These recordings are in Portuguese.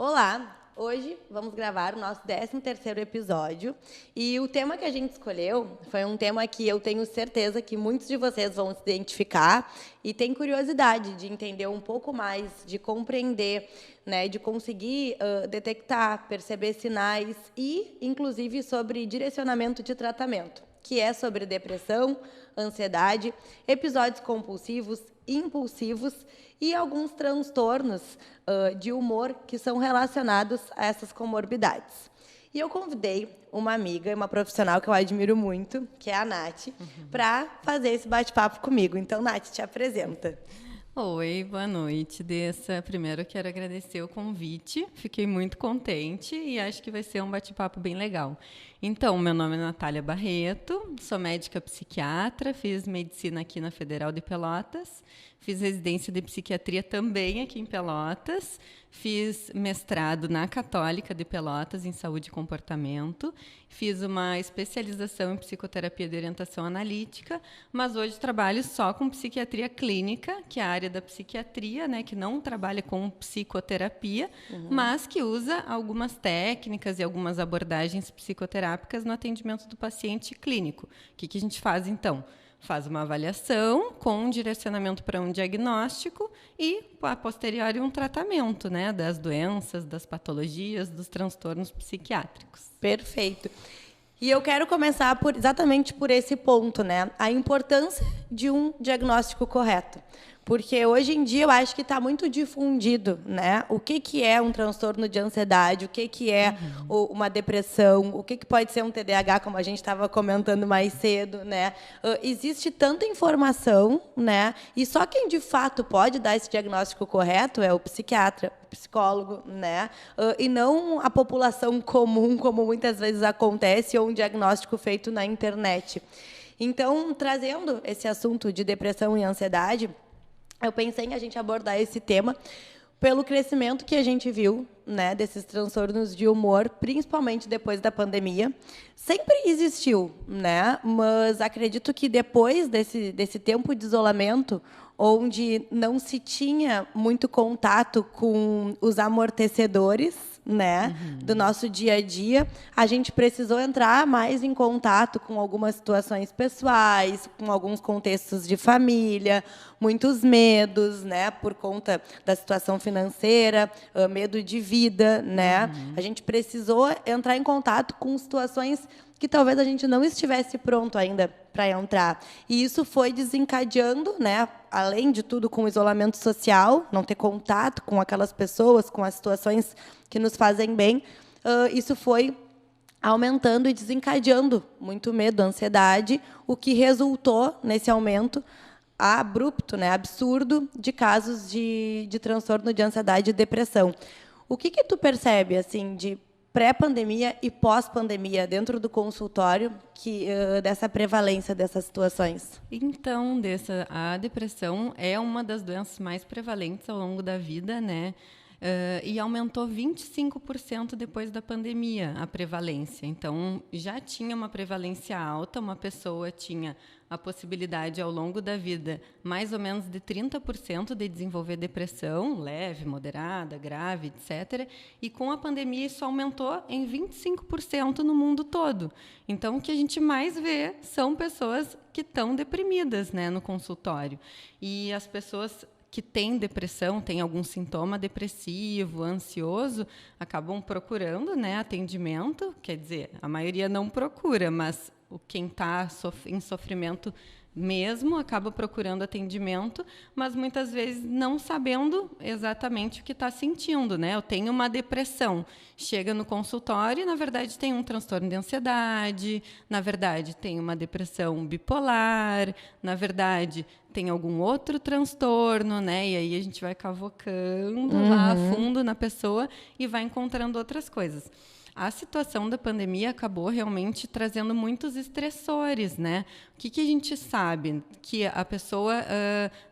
Olá! Hoje vamos gravar o nosso 13º episódio e o tema que a gente escolheu foi um tema que eu tenho certeza que muitos de vocês vão se identificar e tem curiosidade de entender um pouco mais, de compreender, né, de conseguir detectar, perceber sinais e, inclusive, sobre direcionamento de tratamento, que é sobre depressão, ansiedade, episódios compulsivos, impulsivos e alguns transtornos de humor que são relacionados a essas comorbidades. E eu convidei uma amiga, uma profissional que eu admiro muito, que é a Nath, para fazer esse bate-papo comigo. Então, Nath, te apresenta. Oi, boa noite, Dessa. Primeiro, quero agradecer o convite. Fiquei muito contente e acho que vai ser um bate-papo bem legal. Então, meu nome é Natália Barreto, sou médica psiquiatra, fiz medicina aqui na Federal de Pelotas, fiz residência de psiquiatria também aqui em Pelotas, fiz mestrado na Católica de Pelotas em saúde e comportamento, fiz uma especialização em psicoterapia de orientação analítica, mas hoje trabalho só com psiquiatria clínica, que é a área da psiquiatria, né, que não trabalha com psicoterapia, mas que usa algumas técnicas e algumas abordagens psicoterápicas no atendimento do paciente clínico. O que a gente faz, então? Faz uma avaliação com um direcionamento para um diagnóstico e, a posteriori, um tratamento, né, das doenças, das patologias, dos transtornos psiquiátricos. Perfeito. E eu quero começar exatamente por esse ponto, né? A importância de um diagnóstico correto. Porque hoje em dia eu acho que está muito difundido, né? O que é um transtorno de ansiedade, o que é uma depressão, o que pode ser um TDAH, como a gente estava comentando mais cedo, né? Existe tanta informação, né? E só quem de fato pode dar esse diagnóstico correto é o psiquiatra, o psicólogo, né? E não a população comum, como muitas vezes acontece, ou um diagnóstico feito na internet. Então, trazendo esse assunto de depressão e ansiedade, eu pensei em a gente abordar esse tema pelo crescimento que a gente viu, né, desses transtornos de humor, principalmente depois da pandemia. Sempre existiu, né, mas acredito que depois desse tempo de isolamento, onde não se tinha muito contato com os amortecedores, né, do nosso dia a dia, a gente precisou entrar mais em contato com algumas situações pessoais, com alguns contextos de família, muitos medos, né, por conta da situação financeira, medo de vida, né? A gente precisou entrar em contato com situações que talvez a gente não estivesse pronto ainda para entrar. E isso foi desencadeando, né, além de tudo, com o isolamento social, não ter contato com aquelas pessoas, com as situações que nos fazem bem, isso foi aumentando e desencadeando muito medo, ansiedade, o que resultou nesse aumento abrupto, né, absurdo, de casos de transtorno de ansiedade e depressão. O que tu percebe, assim, de pré-pandemia e pós-pandemia dentro do consultório dessa prevalência dessas situações? Então, a depressão é uma das doenças mais prevalentes ao longo da vida, né? E aumentou 25% depois da pandemia, a prevalência. Então, já tinha uma prevalência alta, uma pessoa tinha a possibilidade, ao longo da vida, mais ou menos de 30% de desenvolver depressão, leve, moderada, grave, etc. E com a pandemia isso aumentou em 25% no mundo todo. Então, o que a gente mais vê são pessoas que estão deprimidas, né, no consultório. E as pessoas que têm depressão, têm algum sintoma depressivo, ansioso, acabam procurando, né, atendimento. Quer dizer, a maioria não procura, mas quem está em sofrimento mesmo acaba procurando atendimento, mas muitas vezes não sabendo exatamente o que está sentindo, né? Eu tenho uma depressão, chega no consultório e, na verdade, tem um transtorno de ansiedade, na verdade, tem uma depressão bipolar, na verdade, tem algum outro transtorno, né? E aí a gente vai cavocando lá a fundo na pessoa e vai encontrando outras coisas. A situação da pandemia acabou realmente trazendo muitos estressores, né? O que a gente sabe? Que a pessoa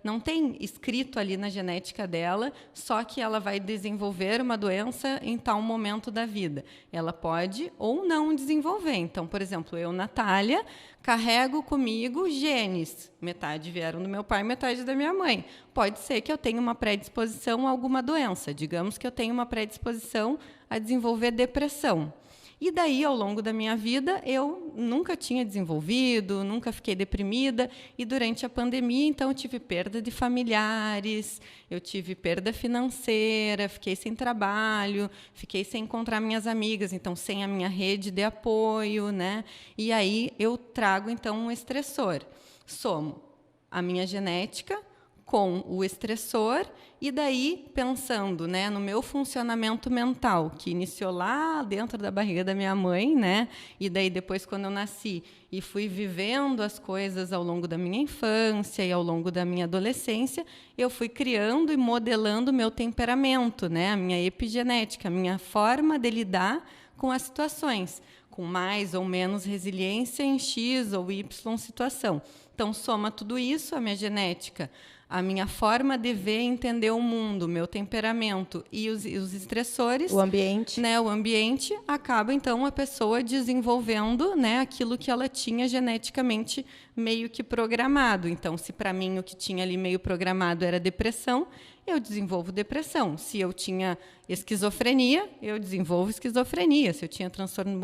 não tem escrito ali na genética dela, só que ela vai desenvolver uma doença em tal momento da vida. Ela pode ou não desenvolver. Então, por exemplo, eu, Natália, carrego comigo genes. Metade vieram do meu pai, metade da minha mãe. Pode ser que eu tenha uma predisposição a alguma doença. Digamos que eu tenho uma predisposição a desenvolver depressão. E daí, ao longo da minha vida, eu nunca tinha desenvolvido, nunca fiquei deprimida. E durante a pandemia, então, eu tive perda de familiares, eu tive perda financeira, fiquei sem trabalho, fiquei sem encontrar minhas amigas, então, sem a minha rede de apoio, né? E aí, eu trago, então, um estressor. Somo a minha genética com o estressor, e daí, pensando, né, no meu funcionamento mental, que iniciou lá dentro da barriga da minha mãe, né, e daí depois, quando eu nasci, e fui vivendo as coisas ao longo da minha infância e ao longo da minha adolescência, eu fui criando e modelando o meu temperamento, né, a minha epigenética, a minha forma de lidar com as situações, com mais ou menos resiliência em X ou Y situação. Então, soma tudo isso, a minha genética, a minha forma de ver e entender o mundo, o meu temperamento e os estressores, o ambiente, né, o ambiente, acaba então a pessoa desenvolvendo, né, aquilo que ela tinha geneticamente meio que programado. Então, se para mim o que tinha ali meio programado era depressão, eu desenvolvo depressão. Se eu tinha esquizofrenia, eu desenvolvo esquizofrenia. Se eu tinha transtorno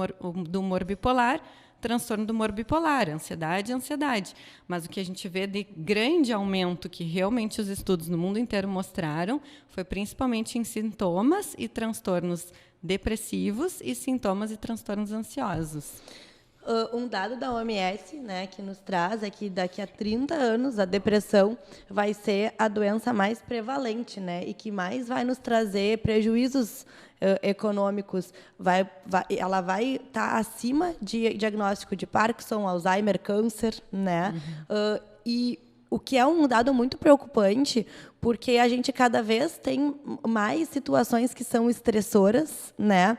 do humor bipolar, transtorno do humor bipolar, ansiedade. Mas o que a gente vê de grande aumento, que realmente os estudos no mundo inteiro mostraram, foi principalmente em sintomas e transtornos depressivos e sintomas e transtornos ansiosos. Um dado da OMS, né, que nos traz é que daqui a 30 anos a depressão vai ser a doença mais prevalente, né, e que mais vai nos trazer prejuízos econômicos. Ela vai estar acima de diagnóstico de Parkinson, Alzheimer, câncer, né? E o que é um dado muito preocupante, porque a gente cada vez tem mais situações que são estressoras, né?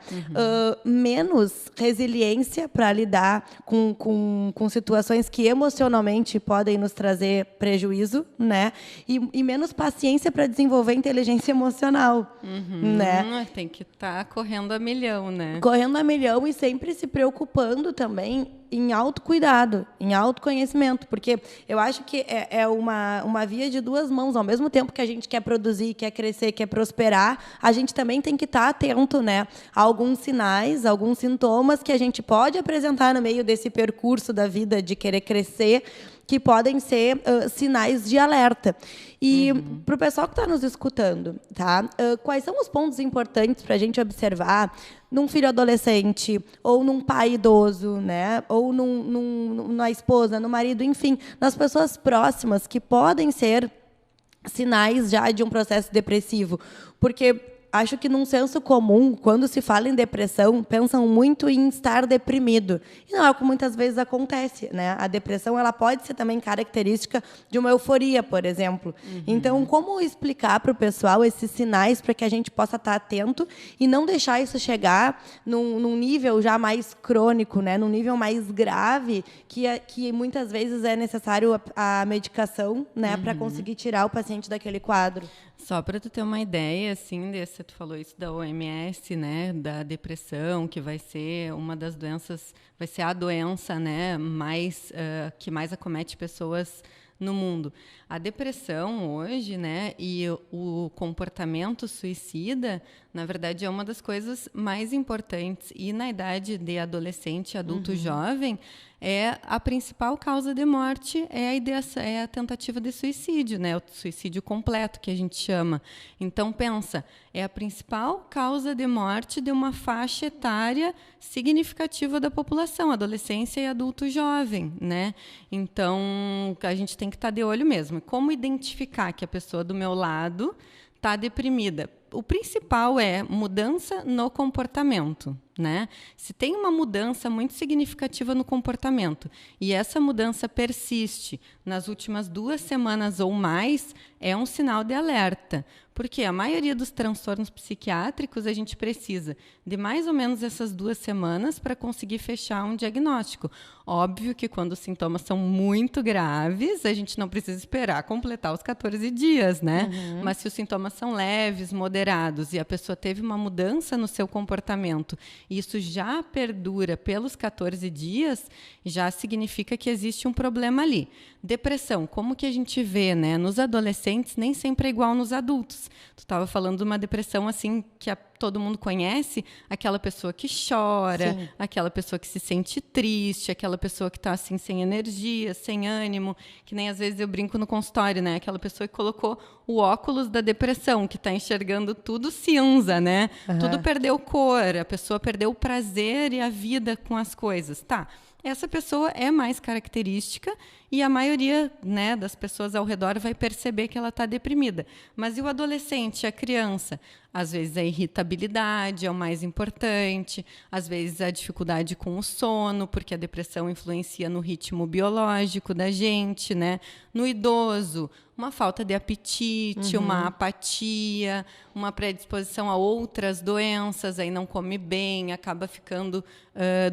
Menos resiliência para lidar com situações que emocionalmente podem nos trazer prejuízo, né? E menos paciência para desenvolver inteligência emocional, né? Tem que estar correndo a milhão, né? Correndo a milhão e sempre se preocupando também em autocuidado, em autoconhecimento, porque eu acho que é uma via de duas mãos. Ao mesmo tempo que a gente quer produzir, quer crescer, quer prosperar, a gente também tem que estar atento, né, a alguns sinais, alguns sintomas que a gente pode apresentar no meio desse percurso da vida de querer crescer, que podem ser sinais de alerta. E para o pessoal que está nos escutando, tá? Quais são os pontos importantes para a gente observar num filho adolescente, ou num pai idoso, né? Ou na esposa, no marido, enfim, nas pessoas próximas que podem ser sinais já de um processo depressivo? Porque acho que, num senso comum, quando se fala em depressão, pensam muito em estar deprimido. E não é o que muitas vezes acontece, né? A depressão, ela pode ser também característica de uma euforia, por exemplo. Então, como explicar para o pessoal esses sinais para que a gente possa estar atento e não deixar isso chegar num nível já mais crônico, né? Num nível mais grave, que muitas vezes é necessário a medicação, né? Para conseguir tirar o paciente daquele quadro. Só para tu ter uma ideia, assim, tu falou isso da OMS, né, da depressão, que vai ser uma das doenças, vai ser a doença, né, que mais acomete pessoas no mundo. A depressão hoje, né, e o comportamento suicida, na verdade, é uma das coisas mais importantes. E na idade de adolescente, adulto jovem, a principal causa de morte é a tentativa de suicídio, né, o suicídio completo, que a gente chama. Então, pensa, é a principal causa de morte de uma faixa etária significativa da população, adolescência e adulto jovem, né? Então, a gente tem que estar de olho mesmo. Como identificar que a pessoa do meu lado está deprimida? O principal é mudança no comportamento, né? Se tem uma mudança muito significativa no comportamento e essa mudança persiste nas últimas 2 semanas ou mais, é um sinal de alerta. Porque a maioria dos transtornos psiquiátricos a gente precisa de mais ou menos essas 2 semanas para conseguir fechar um diagnóstico. Óbvio que quando os sintomas são muito graves, a gente não precisa esperar completar os 14 dias, né? Mas se os sintomas são leves, moderados e a pessoa teve uma mudança no seu comportamento e isso já perdura pelos 14 dias, já significa que existe um problema ali. Depressão, como que a gente vê, né? Nos adolescentes nem sempre é igual nos adultos. Tu estava falando de uma depressão assim que todo mundo conhece, aquela pessoa que chora, Sim. aquela pessoa que se sente triste, aquela pessoa que está assim sem energia, sem ânimo, que nem às vezes eu brinco no consultório, né? Aquela pessoa que colocou o óculos da depressão, que está enxergando tudo cinza, né? Tudo perdeu cor, a pessoa perdeu o prazer e a vida com as coisas. Tá, essa pessoa é mais característica e a maioria, né, das pessoas ao redor vai perceber que ela está deprimida. Mas e o adolescente, a criança? Às vezes a irritabilidade é o mais importante, às vezes a dificuldade com o sono, porque a depressão influencia no ritmo biológico da gente, né? No idoso, uma falta de apetite, uma apatia, uma predisposição a outras doenças, aí não come bem, acaba ficando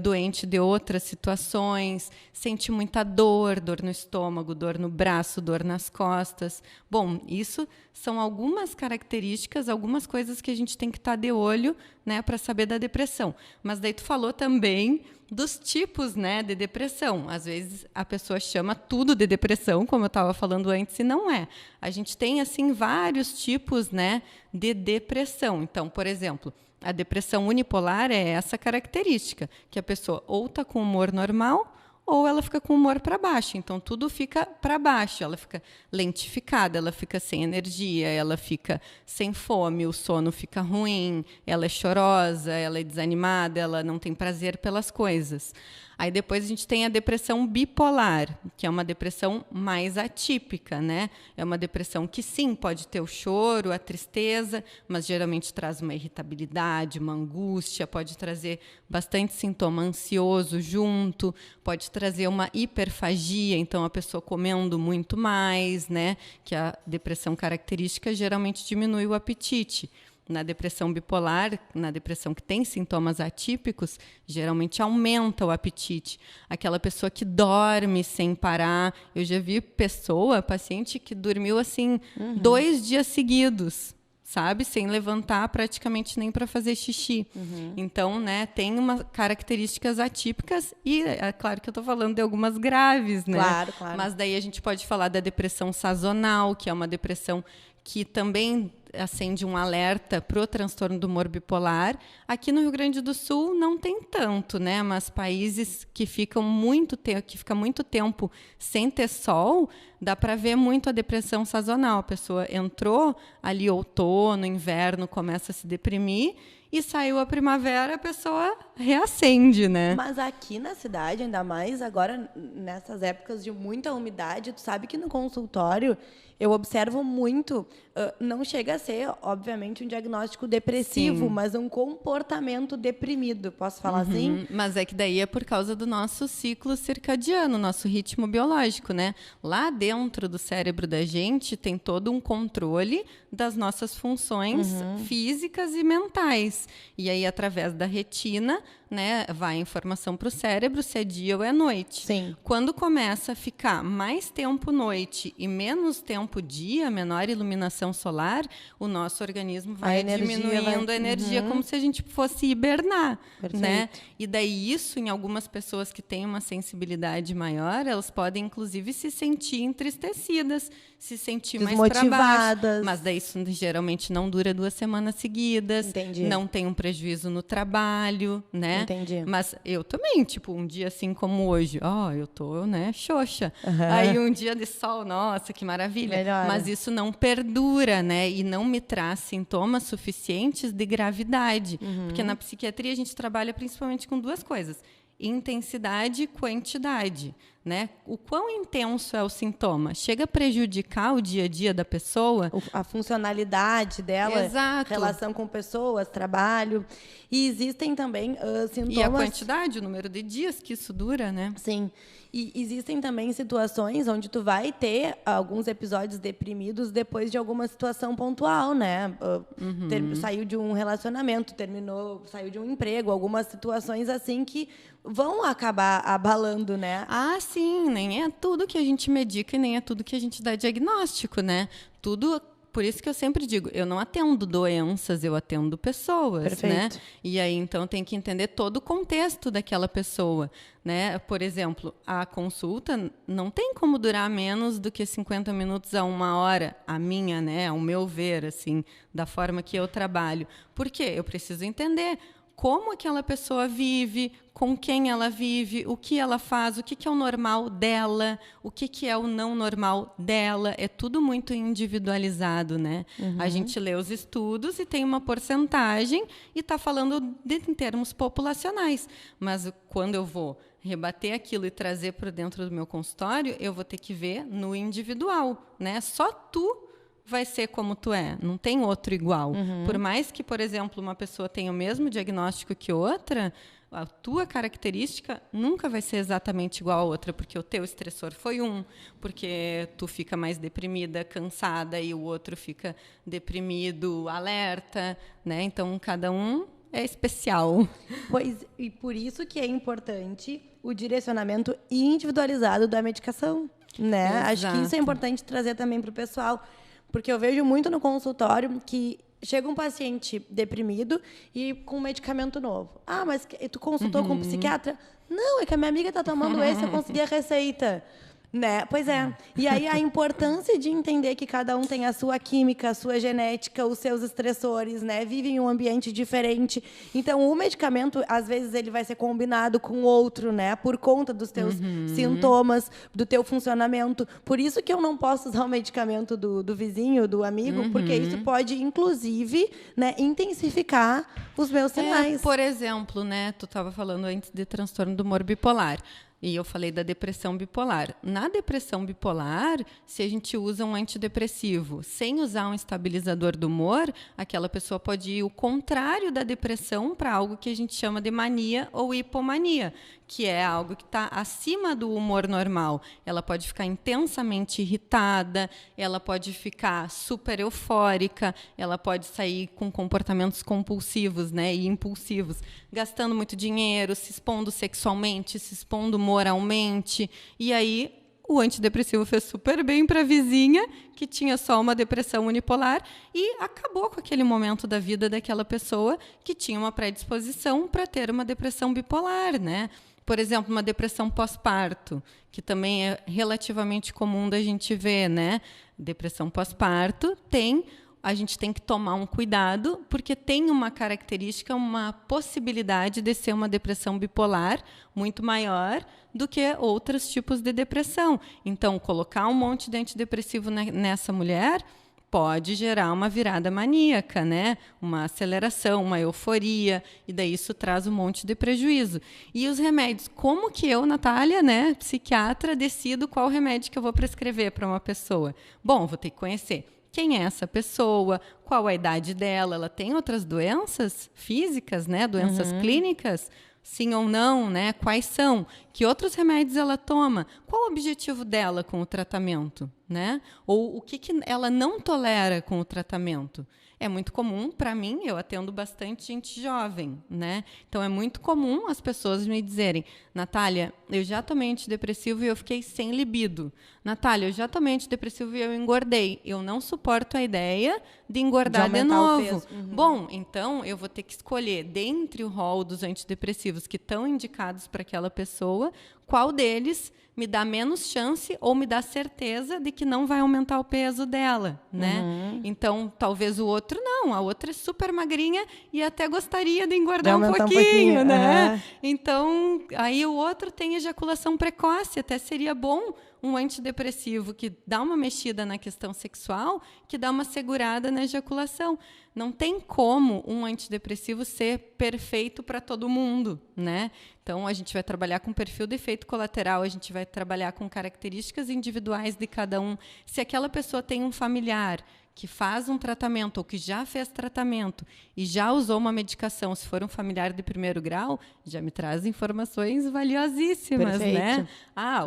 doente de outras situações, sente muita dor no estômago, dor no braço, dor nas costas. Bom, isso são algumas características, algumas coisas que a gente tem que estar de olho, né, para saber da depressão. Mas daí tu falou também dos tipos, né, de depressão. Às vezes a pessoa chama tudo de depressão, como eu estava falando antes, e não é. A gente tem assim vários tipos, né, de depressão. Então, por exemplo, a depressão unipolar é essa característica, que a pessoa ou está com humor normal ou ela fica com o humor para baixo. Então, tudo fica para baixo. Ela fica lentificada, ela fica sem energia, ela fica sem fome, o sono fica ruim, ela é chorosa, ela é desanimada, ela não tem prazer pelas coisas. Aí depois a gente tem a depressão bipolar, que é uma depressão mais atípica, né? É uma depressão que sim, pode ter o choro, a tristeza, mas geralmente traz uma irritabilidade, uma angústia, pode trazer bastante sintoma ansioso junto, pode trazer uma hiperfagia, então a pessoa comendo muito mais, né? Que a depressão característica geralmente diminui o apetite. Na depressão bipolar, na depressão que tem sintomas atípicos, geralmente aumenta o apetite. Aquela pessoa que dorme sem parar. Eu já vi paciente que dormiu assim 2 dias seguidos, sabe? Sem levantar praticamente nem para fazer xixi. Então, né, tem umas características atípicas e é claro que eu estou falando de algumas graves, né? Claro, claro. Mas daí a gente pode falar da depressão sazonal, que é uma depressão que também acende um alerta para o transtorno do humor bipolar. Aqui no Rio Grande do Sul não tem tanto, né? Mas países que ficam muito tempo sem ter sol, dá para ver muito a depressão sazonal. A pessoa entrou ali outono, inverno, começa a se deprimir e saiu a primavera, a pessoa reacende, né? Mas aqui na cidade, ainda mais agora nessas épocas de muita umidade, tu sabe que no consultório eu observo muito, não chega a ser, obviamente, um diagnóstico depressivo, Sim. mas um comportamento deprimido, posso falar assim? Mas é que daí é por causa do nosso ciclo circadiano, nosso ritmo biológico, né? Lá dentro do cérebro da gente tem todo um controle das nossas funções físicas e mentais. E aí, através da retina, né, vai a informação para o cérebro se é dia ou é noite. Sim. Quando começa a ficar mais tempo noite e menos tempo dia, menor iluminação solar, o nosso organismo vai diminuindo a energia como se a gente fosse hibernar, né? E daí isso, em algumas pessoas que têm uma sensibilidade maior, elas podem inclusive se sentir entristecidas, se sentir mais para baixo. Mas daí isso geralmente não dura 2 semanas seguidas. Entendi. Não tem um prejuízo no trabalho, né? Entendi. Mas eu também, tipo, um dia assim como hoje, eu tô, né, xoxa. Aí um dia de sol, nossa, que maravilha. Melhora. Mas isso não perdura, né? E não me traz sintomas suficientes de gravidade. Porque na psiquiatria a gente trabalha principalmente com 2 coisas: intensidade e quantidade. né? O quão intenso é o sintoma? Chega a prejudicar o dia a dia da pessoa? A funcionalidade dela, Exato. Relação com pessoas, trabalho. E existem também sintomas... E a quantidade, o número de dias que isso dura, né? Sim. E existem também situações onde tu vai ter alguns episódios deprimidos depois de alguma situação pontual, né? Saiu de um relacionamento, saiu de um emprego, algumas situações assim que vão acabar abalando, né? Ah, sim, nem é tudo que a gente medica e nem é tudo que a gente dá diagnóstico, né? Tudo. Por isso que eu sempre digo, eu não atendo doenças, eu atendo pessoas, Perfeito. né? E aí, então, tem que entender todo o contexto daquela pessoa, né? Por exemplo, a consulta não tem como durar menos do que 50 minutos a 1 hora, a minha, né? Ao meu ver, assim, da forma que eu trabalho. Por quê? Eu preciso entender como aquela pessoa vive, com quem ela vive, o que ela faz, o que é o normal dela, o que é o não normal dela. É tudo muito individualizado, né? A gente lê os estudos e tem uma porcentagem e está falando em termos populacionais. Mas quando eu vou rebater aquilo e trazer para dentro do meu consultório, eu vou ter que ver no individual, né? Só tu vai ser como tu é, não tem outro igual. Por mais que, por exemplo, uma pessoa tenha o mesmo diagnóstico que outra, a tua característica nunca vai ser exatamente igual a outra, porque o teu estressor foi porque tu fica mais deprimida, cansada, e o outro fica deprimido, alerta, né? Então, cada um é especial. Pois, e por isso que é importante o direcionamento individualizado da medicação, né? Exato. Acho que isso é importante trazer também para o pessoal. Porque eu vejo muito no consultório que chega um paciente deprimido e com um medicamento novo. Ah, mas tu consultou com um psiquiatra? Não, é que a minha amiga está tomando esse, eu consegui a receita. Né? Pois é. E aí a importância de entender que cada um tem a sua química, a sua genética, os seus estressores, né? Vive em um ambiente diferente. Então, o medicamento, às vezes, ele vai ser combinado com outro, né? Por conta dos teus sintomas, do teu funcionamento. Por isso que eu não posso usar o medicamento do vizinho, do amigo, porque isso pode, inclusive, né, intensificar os meus sinais. Por exemplo, né? Tu estava falando antes de transtorno do humor bipolar. E eu falei da depressão bipolar. Na depressão bipolar, se a gente usa um antidepressivo sem usar um estabilizador do humor, aquela pessoa pode ir o contrário da depressão para algo que a gente chama de mania ou hipomania, que é algo que está acima do humor normal. Ela pode ficar intensamente irritada, ela pode ficar super eufórica, ela pode sair com comportamentos compulsivos, né, e impulsivos, gastando muito dinheiro, se expondo sexualmente, se expondo moralmente. E aí o antidepressivo fez super bem para a vizinha, que tinha só uma depressão unipolar, e acabou com aquele momento da vida daquela pessoa que tinha uma predisposição para ter uma depressão bipolar, né? Por exemplo, uma depressão pós-parto, que também é relativamente comum da gente ver, né? Depressão pós-parto a gente tem que tomar um cuidado, porque tem uma característica, uma possibilidade de ser uma depressão bipolar muito maior do que outros tipos de depressão. Então, colocar um monte de antidepressivo nessa mulher pode gerar uma virada maníaca, né? Uma aceleração, uma euforia, e daí isso traz um monte de prejuízo. E os remédios, como que eu, Natália, né, psiquiatra, decido qual remédio que eu vou prescrever para uma pessoa? Bom, vou ter que conhecer quem é essa pessoa, qual a idade dela, ela tem outras doenças físicas, né, doenças clínicas? Sim ou não, né? Quais são? Que outros remédios ela toma? Qual o objetivo dela com o tratamento, né? Ou o que ela não tolera com o tratamento? É muito comum, para mim, eu atendo bastante gente jovem, né? Então, é muito comum as pessoas me dizerem: Natália, eu já tomei antidepressivo e eu fiquei sem libido. Natália, eu já tomei antidepressivo e eu engordei. Eu não suporto a ideia de engordar de novo. Bom, então, eu vou ter que escolher, dentre o rol dos antidepressivos que estão indicados para aquela pessoa, qual deles me dá menos chance ou me dá certeza de que não vai aumentar o peso dela, né? Então, talvez o outro não. A outra é super magrinha e até gostaria de engordar um pouquinho, né? Então, aí o outro tem ejaculação precoce. Até seria bom um antidepressivo que dá uma mexida na questão sexual, que dá uma segurada na ejaculação. Não tem como um antidepressivo ser perfeito para todo mundo, né? Então, a gente vai trabalhar com perfil de efeito colateral, a gente vai trabalhar com características individuais de cada um. Se aquela pessoa tem um familiar que faz um tratamento ou que já fez tratamento e já usou uma medicação, se for um familiar de primeiro grau, já me traz informações valiosíssimas, né?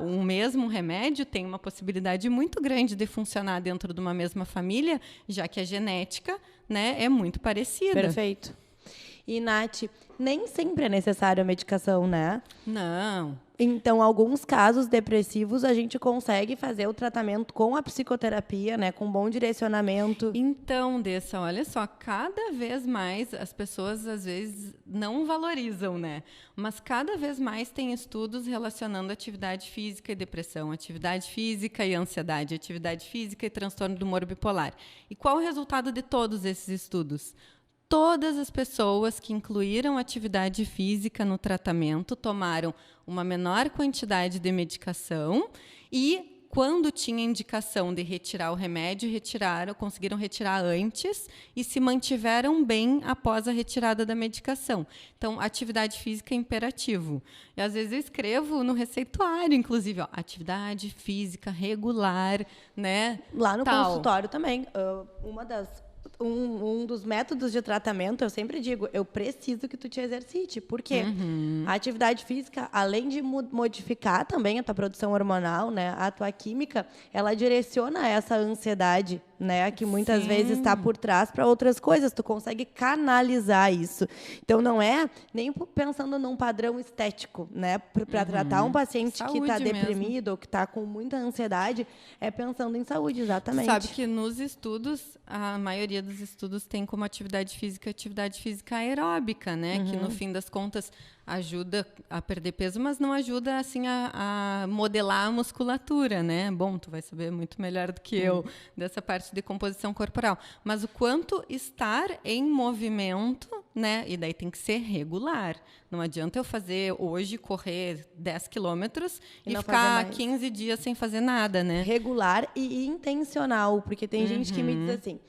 Um mesmo remédio tem uma possibilidade muito grande de funcionar dentro de uma mesma família, já que a genética, né, é muito parecida. Perfeito. E, Nath, nem sempre é necessário a medicação, né? Não. Então, alguns casos depressivos, a gente consegue fazer o tratamento com a psicoterapia, né? Com bom direcionamento. Então, Dessa, olha só, cada vez mais as pessoas, às vezes, não valorizam, né? Mas cada vez mais tem estudos relacionando atividade física e depressão, atividade física e ansiedade, atividade física e transtorno do humor bipolar. E qual o resultado de todos esses estudos? Todas as pessoas que incluíram atividade física no tratamento tomaram uma menor quantidade de medicação e, quando tinha indicação de retirar o remédio, conseguiram retirar antes e se mantiveram bem após a retirada da medicação. Então, atividade física é imperativo. E, às vezes, eu escrevo no receituário, inclusive, atividade física regular, né? Lá no consultório também. Um dos métodos de tratamento, eu sempre digo, eu preciso que tu te exercite. Por quê? A atividade física, além de modificar também a tua produção hormonal, né, a tua química, ela direciona essa ansiedade, né, que muitas vezes está por trás para outras coisas. Tu consegue canalizar isso. Então, não é nem pensando num padrão estético, né, para tratar um paciente que está deprimido ou que está com muita ansiedade, é pensando em saúde, exatamente. Sabe que nos estudos, a maioria dos estudos tem como atividade física aeróbica, né, que no fim das contas ajuda a perder peso, mas não ajuda assim a modelar a musculatura, né? Bom, tu vai saber muito melhor do que eu dessa parte de composição corporal. Mas o quanto estar em movimento, né? E daí tem que ser regular. Não adianta eu fazer hoje, correr 10 quilômetros e ficar 15 dias sem fazer nada, né? Regular e intencional, porque tem gente que me diz assim: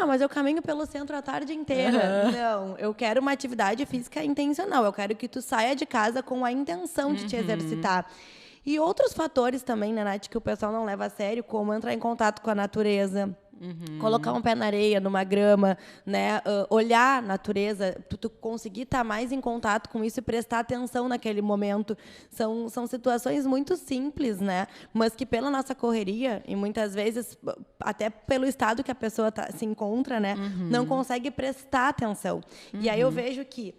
mas eu caminho pelo centro a tarde inteira. Não, eu quero uma atividade física intencional. Eu quero que tu saia de casa com a intenção de te exercitar. E outros fatores também, né, Nath, que o pessoal não leva a sério, como entrar em contato com a natureza, colocar um pé na areia, numa grama, né, olhar a natureza, tu conseguir estar mais em contato com isso e prestar atenção naquele momento. São situações muito simples, né, mas que pela nossa correria, e muitas vezes até pelo estado que a pessoa se encontra, né, não consegue prestar atenção. E aí eu vejo que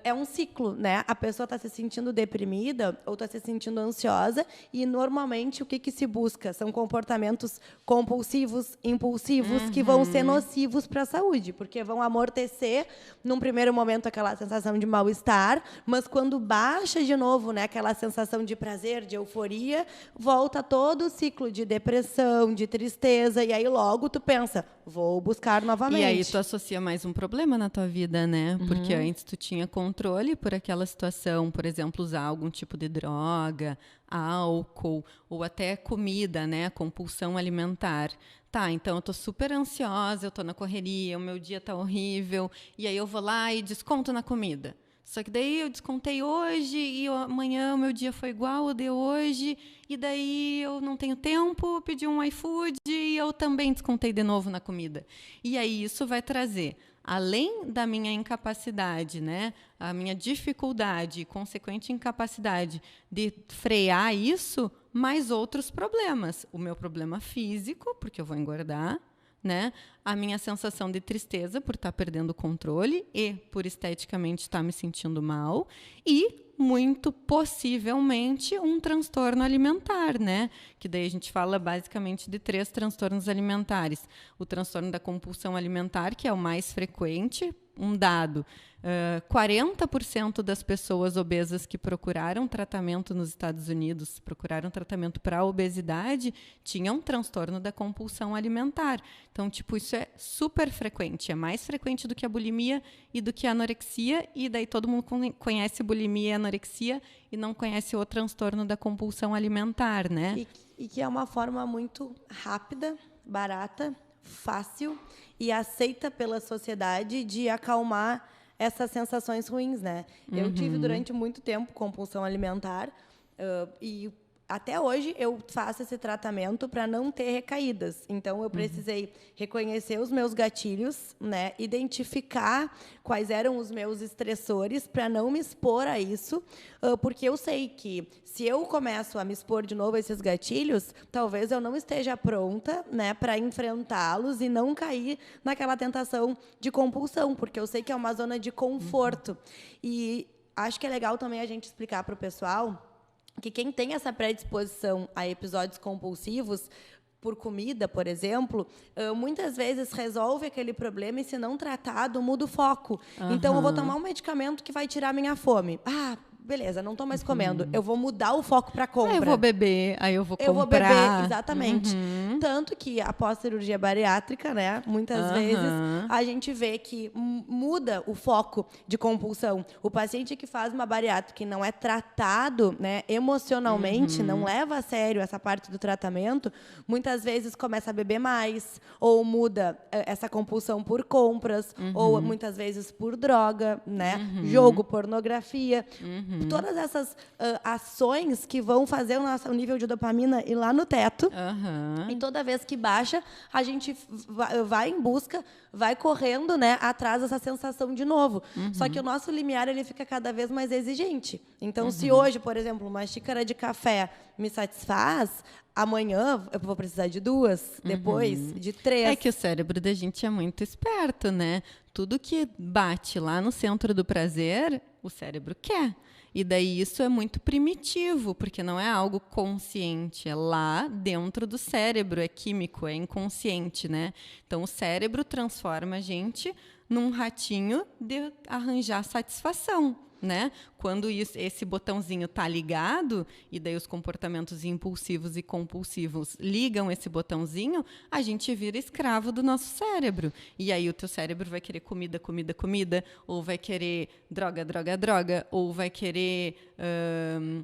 é um ciclo, né? A pessoa está se sentindo deprimida ou está se sentindo ansiosa e, normalmente, o que se busca? São comportamentos compulsivos, impulsivos, que vão ser nocivos para a saúde, porque vão amortecer, num primeiro momento, aquela sensação de mal-estar, mas quando baixa de novo, né, aquela sensação de prazer, de euforia, volta todo o ciclo de depressão, de tristeza, e aí logo tu pensa, vou buscar novamente. E aí tu associa mais um problema na tua vida, né? Porque antes tu tinha controle por aquela situação, por exemplo, usar algum tipo de droga, álcool ou até comida, né? Compulsão alimentar. Tá, então eu tô super ansiosa, eu tô na correria, o meu dia tá horrível, e aí eu vou lá e desconto na comida. Só que daí eu descontei hoje e amanhã o meu dia foi igual ao de hoje, e daí eu não tenho tempo, pedi um iFood e eu também descontei de novo na comida. E aí isso vai trazer, além da minha incapacidade, né, a minha dificuldade e consequente incapacidade de frear isso, mais outros problemas. O meu problema físico, porque eu vou engordar, né? A minha sensação de tristeza por estar perdendo o controle e por esteticamente estar me sentindo mal e, muito possivelmente, um transtorno alimentar, né? Que daí a gente fala basicamente de 3 transtornos alimentares. O transtorno da compulsão alimentar, que é o mais frequente, um dado, 40% das pessoas obesas que procuraram tratamento nos Estados Unidos, procuraram tratamento para a obesidade, tinham um transtorno da compulsão alimentar. Então, isso é super frequente, é mais frequente do que a bulimia e do que a anorexia, e daí todo mundo conhece bulimia e anorexia e não conhece o transtorno da compulsão alimentar, né? E que é uma forma muito rápida, barata, fácil e aceita pela sociedade de acalmar essas sensações ruins, né? Eu tive durante muito tempo compulsão alimentar e até hoje eu faço esse tratamento para não ter recaídas. Então eu precisei reconhecer os meus gatilhos, né? Identificar quais eram os meus estressores para não me expor a isso, porque eu sei que se eu começo a me expor de novo a esses gatilhos, talvez eu não esteja pronta, né, para enfrentá-los e não cair naquela tentação de compulsão, porque eu sei que é uma zona de conforto. E acho que é legal também a gente explicar para o pessoal que quem tem essa predisposição a episódios compulsivos, por comida, por exemplo, muitas vezes resolve aquele problema e, se não tratado, muda o foco. Então, eu vou tomar um medicamento que vai tirar minha fome. Ah, beleza, não estou mais comendo. Eu vou mudar o foco para compra. Eu vou beber, aí eu vou comprar. Eu vou beber, exatamente. Tanto que, após cirurgia bariátrica, né, muitas vezes, a gente vê que muda o foco de compulsão. O paciente que faz uma bariátrica e não é tratado, né, emocionalmente, não leva a sério essa parte do tratamento, muitas vezes começa a beber mais, ou muda essa compulsão por compras, ou muitas vezes por droga, né, jogo, pornografia. Todas essas ações que vão fazer o nível de dopamina ir lá no teto. E toda vez que baixa, a gente vai em busca, vai correndo, né, atrás dessa sensação de novo. Só que o nosso limiar ele fica cada vez mais exigente. Então, se hoje, por exemplo, uma xícara de café me satisfaz, amanhã eu vou precisar de 2, depois de 3. É que o cérebro da gente é muito esperto, né? Tudo que bate lá no centro do prazer, o cérebro quer. E daí isso é muito primitivo, porque não é algo consciente, é lá dentro do cérebro, é químico, é inconsciente, né? Então o cérebro transforma a gente num ratinho de arranjar satisfação, né? Quando esse botãozinho tá ligado, e daí os comportamentos impulsivos e compulsivos ligam esse botãozinho, a gente vira escravo do nosso cérebro. E aí o teu cérebro vai querer comida, comida, comida, ou vai querer droga, droga, droga, ou vai querer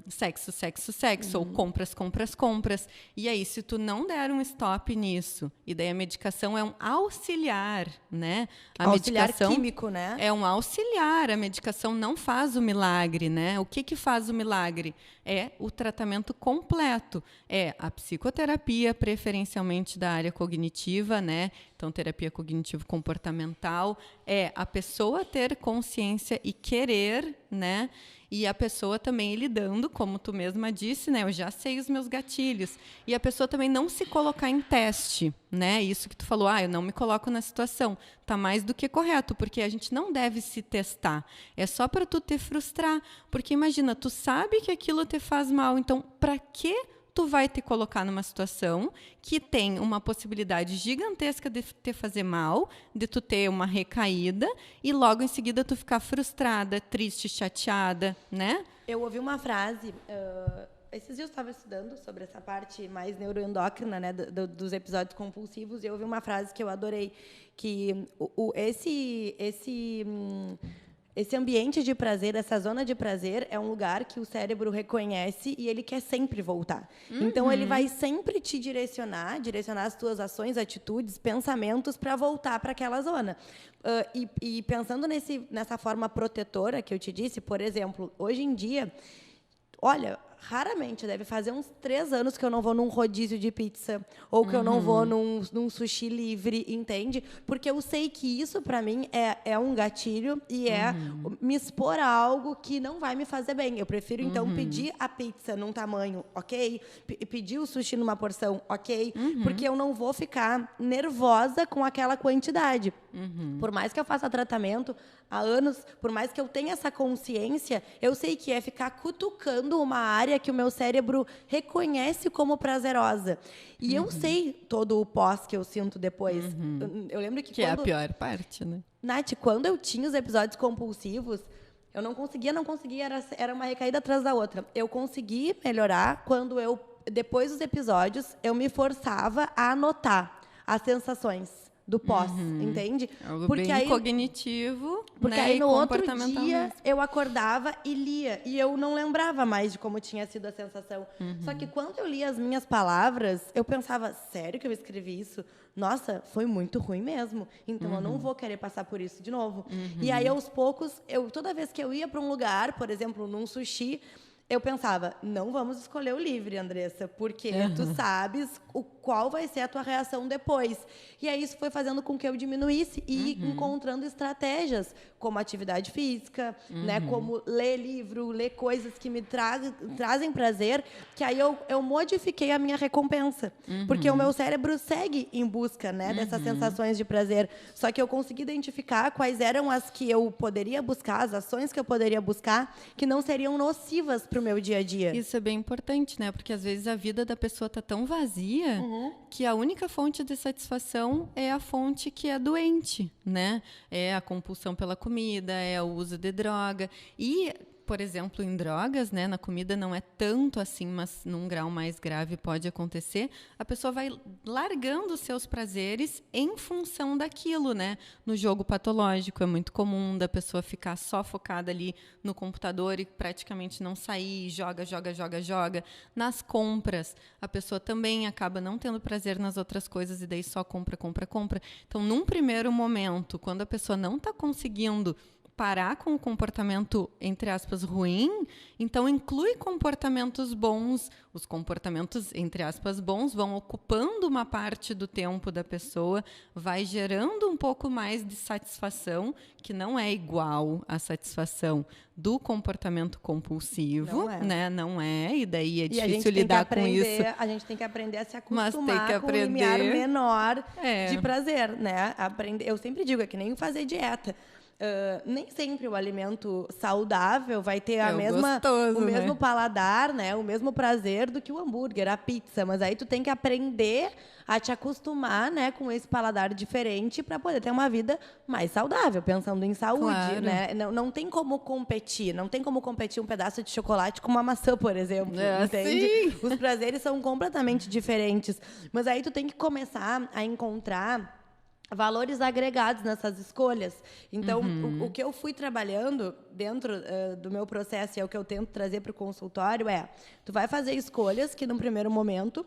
sexo, sexo, sexo, ou compras, compras, compras. E aí, se tu não der um stop nisso, e daí a medicação é um auxiliar, né? A auxiliar medicação químico, né? É um auxiliar, a medicação não faz o milagre, né? O que faz o milagre? É o tratamento completo. É a psicoterapia, preferencialmente da área cognitiva, né? Então, terapia cognitivo-comportamental. É a pessoa ter consciência e querer, né? E a pessoa também lidando, como tu mesma disse, né? Eu já sei os meus gatilhos. E a pessoa também não se colocar em teste, né? Isso que tu falou, eu não me coloco na situação. Tá mais do que correto, porque a gente não deve se testar. É só para tu te frustrar. Porque imagina, tu sabe que aquilo te faz mal, então para que tu vai te colocar numa situação que tem uma possibilidade gigantesca de te fazer mal, de tu ter uma recaída e logo em seguida tu ficar frustrada, triste, chateada, né? Eu ouvi uma frase, esses dias eu estava estudando sobre essa parte mais neuroendócrina, né, dos episódios compulsivos, e eu ouvi uma frase que eu adorei, que esse ambiente de prazer, essa zona de prazer, é um lugar que o cérebro reconhece e ele quer sempre voltar. Então, ele vai sempre te direcionar as tuas ações, atitudes, pensamentos para voltar para aquela zona. E pensando nessa forma protetora que eu te disse, por exemplo, hoje em dia, olha, raramente, deve fazer uns 3 anos que eu não vou num rodízio de pizza, ou que eu não vou num sushi livre, entende? Porque eu sei que isso, para mim, é um gatilho e é me expor a algo que não vai me fazer bem. Eu prefiro, então, pedir a pizza num tamanho, ok? Pedir o sushi numa porção, ok? Porque eu não vou ficar nervosa com aquela quantidade. Por mais que eu faça tratamento há anos, por mais que eu tenha essa consciência, eu sei que é ficar cutucando uma área que o meu cérebro reconhece como prazerosa. E eu sei todo o pós que eu sinto depois. Eu lembro que é a pior parte, né? Nath, quando eu tinha os episódios compulsivos, eu não conseguia, era uma recaída atrás da outra. Eu consegui melhorar quando depois dos episódios, eu me forçava a anotar as sensações. do pós, entende? Algo Porque bem aí, cognitivo, porque né, aí e no outro comportamental dia mesmo. eu acordava e lia, e eu não lembrava mais de como tinha sido a sensação. Só que quando eu lia as minhas palavras, eu pensava, sério que eu escrevi isso? Nossa, foi muito ruim mesmo. Então eu não vou querer passar por isso de novo. E aí aos poucos, toda vez que eu ia para um lugar, por exemplo, num sushi, eu pensava, não vamos escolher o livre, Andressa, porque tu sabes qual vai ser a tua reação depois. E aí isso foi fazendo com que eu diminuísse e ir encontrando estratégias, como atividade física, né, como ler livro, ler coisas que me trazem prazer, que aí eu modifiquei a minha recompensa. Porque o meu cérebro segue em busca, né, dessas sensações de prazer. Só que eu consegui identificar quais eram as que eu poderia buscar, as ações que eu poderia buscar, que não seriam nocivas para o meu dia a dia. Isso é bem importante, né? Porque às vezes a vida da pessoa está tão vazia que a única fonte de satisfação é a fonte que é doente, né? É a compulsão pela comida, é o uso de droga. E, por exemplo, em drogas, né, na comida não é tanto assim, mas num grau mais grave pode acontecer, a pessoa vai largando os seus prazeres em função daquilo, né? No jogo patológico é muito comum da pessoa ficar só focada ali no computador e praticamente não sair, joga. Nas compras, a pessoa também acaba não tendo prazer nas outras coisas e daí só compra. Então, num primeiro momento, quando a pessoa não está conseguindo parar com o comportamento, entre aspas, ruim, então inclui comportamentos bons. Os comportamentos, entre aspas, bons vão ocupando uma parte do tempo da pessoa, vai gerando um pouco mais de satisfação, que não é igual à satisfação do comportamento compulsivo, Não é. né? Não é, e daí é E a gente difícil tem que lidar com aprender, isso. a gente tem que aprender a se Mas tem que acostumar com um limiar aprender. menor É. de prazer, né? Eu sempre digo, é que nem fazer dieta. Nem sempre o alimento saudável vai ter É gostoso, o mesmo né? paladar, né? O mesmo prazer do que o hambúrguer, a pizza. Mas aí tu tem que aprender a te acostumar, né, com esse paladar diferente para poder ter uma vida mais saudável, pensando em saúde, Claro. né? Não tem como competir, não tem como competir um pedaço de chocolate com uma maçã, por exemplo, entende? Sim. Os prazeres são completamente diferentes. Mas aí tu tem que começar a encontrar valores agregados nessas escolhas. Então, o que eu fui trabalhando dentro do meu processo e é o que eu tento trazer para o consultório tu vai fazer escolhas que, num primeiro momento,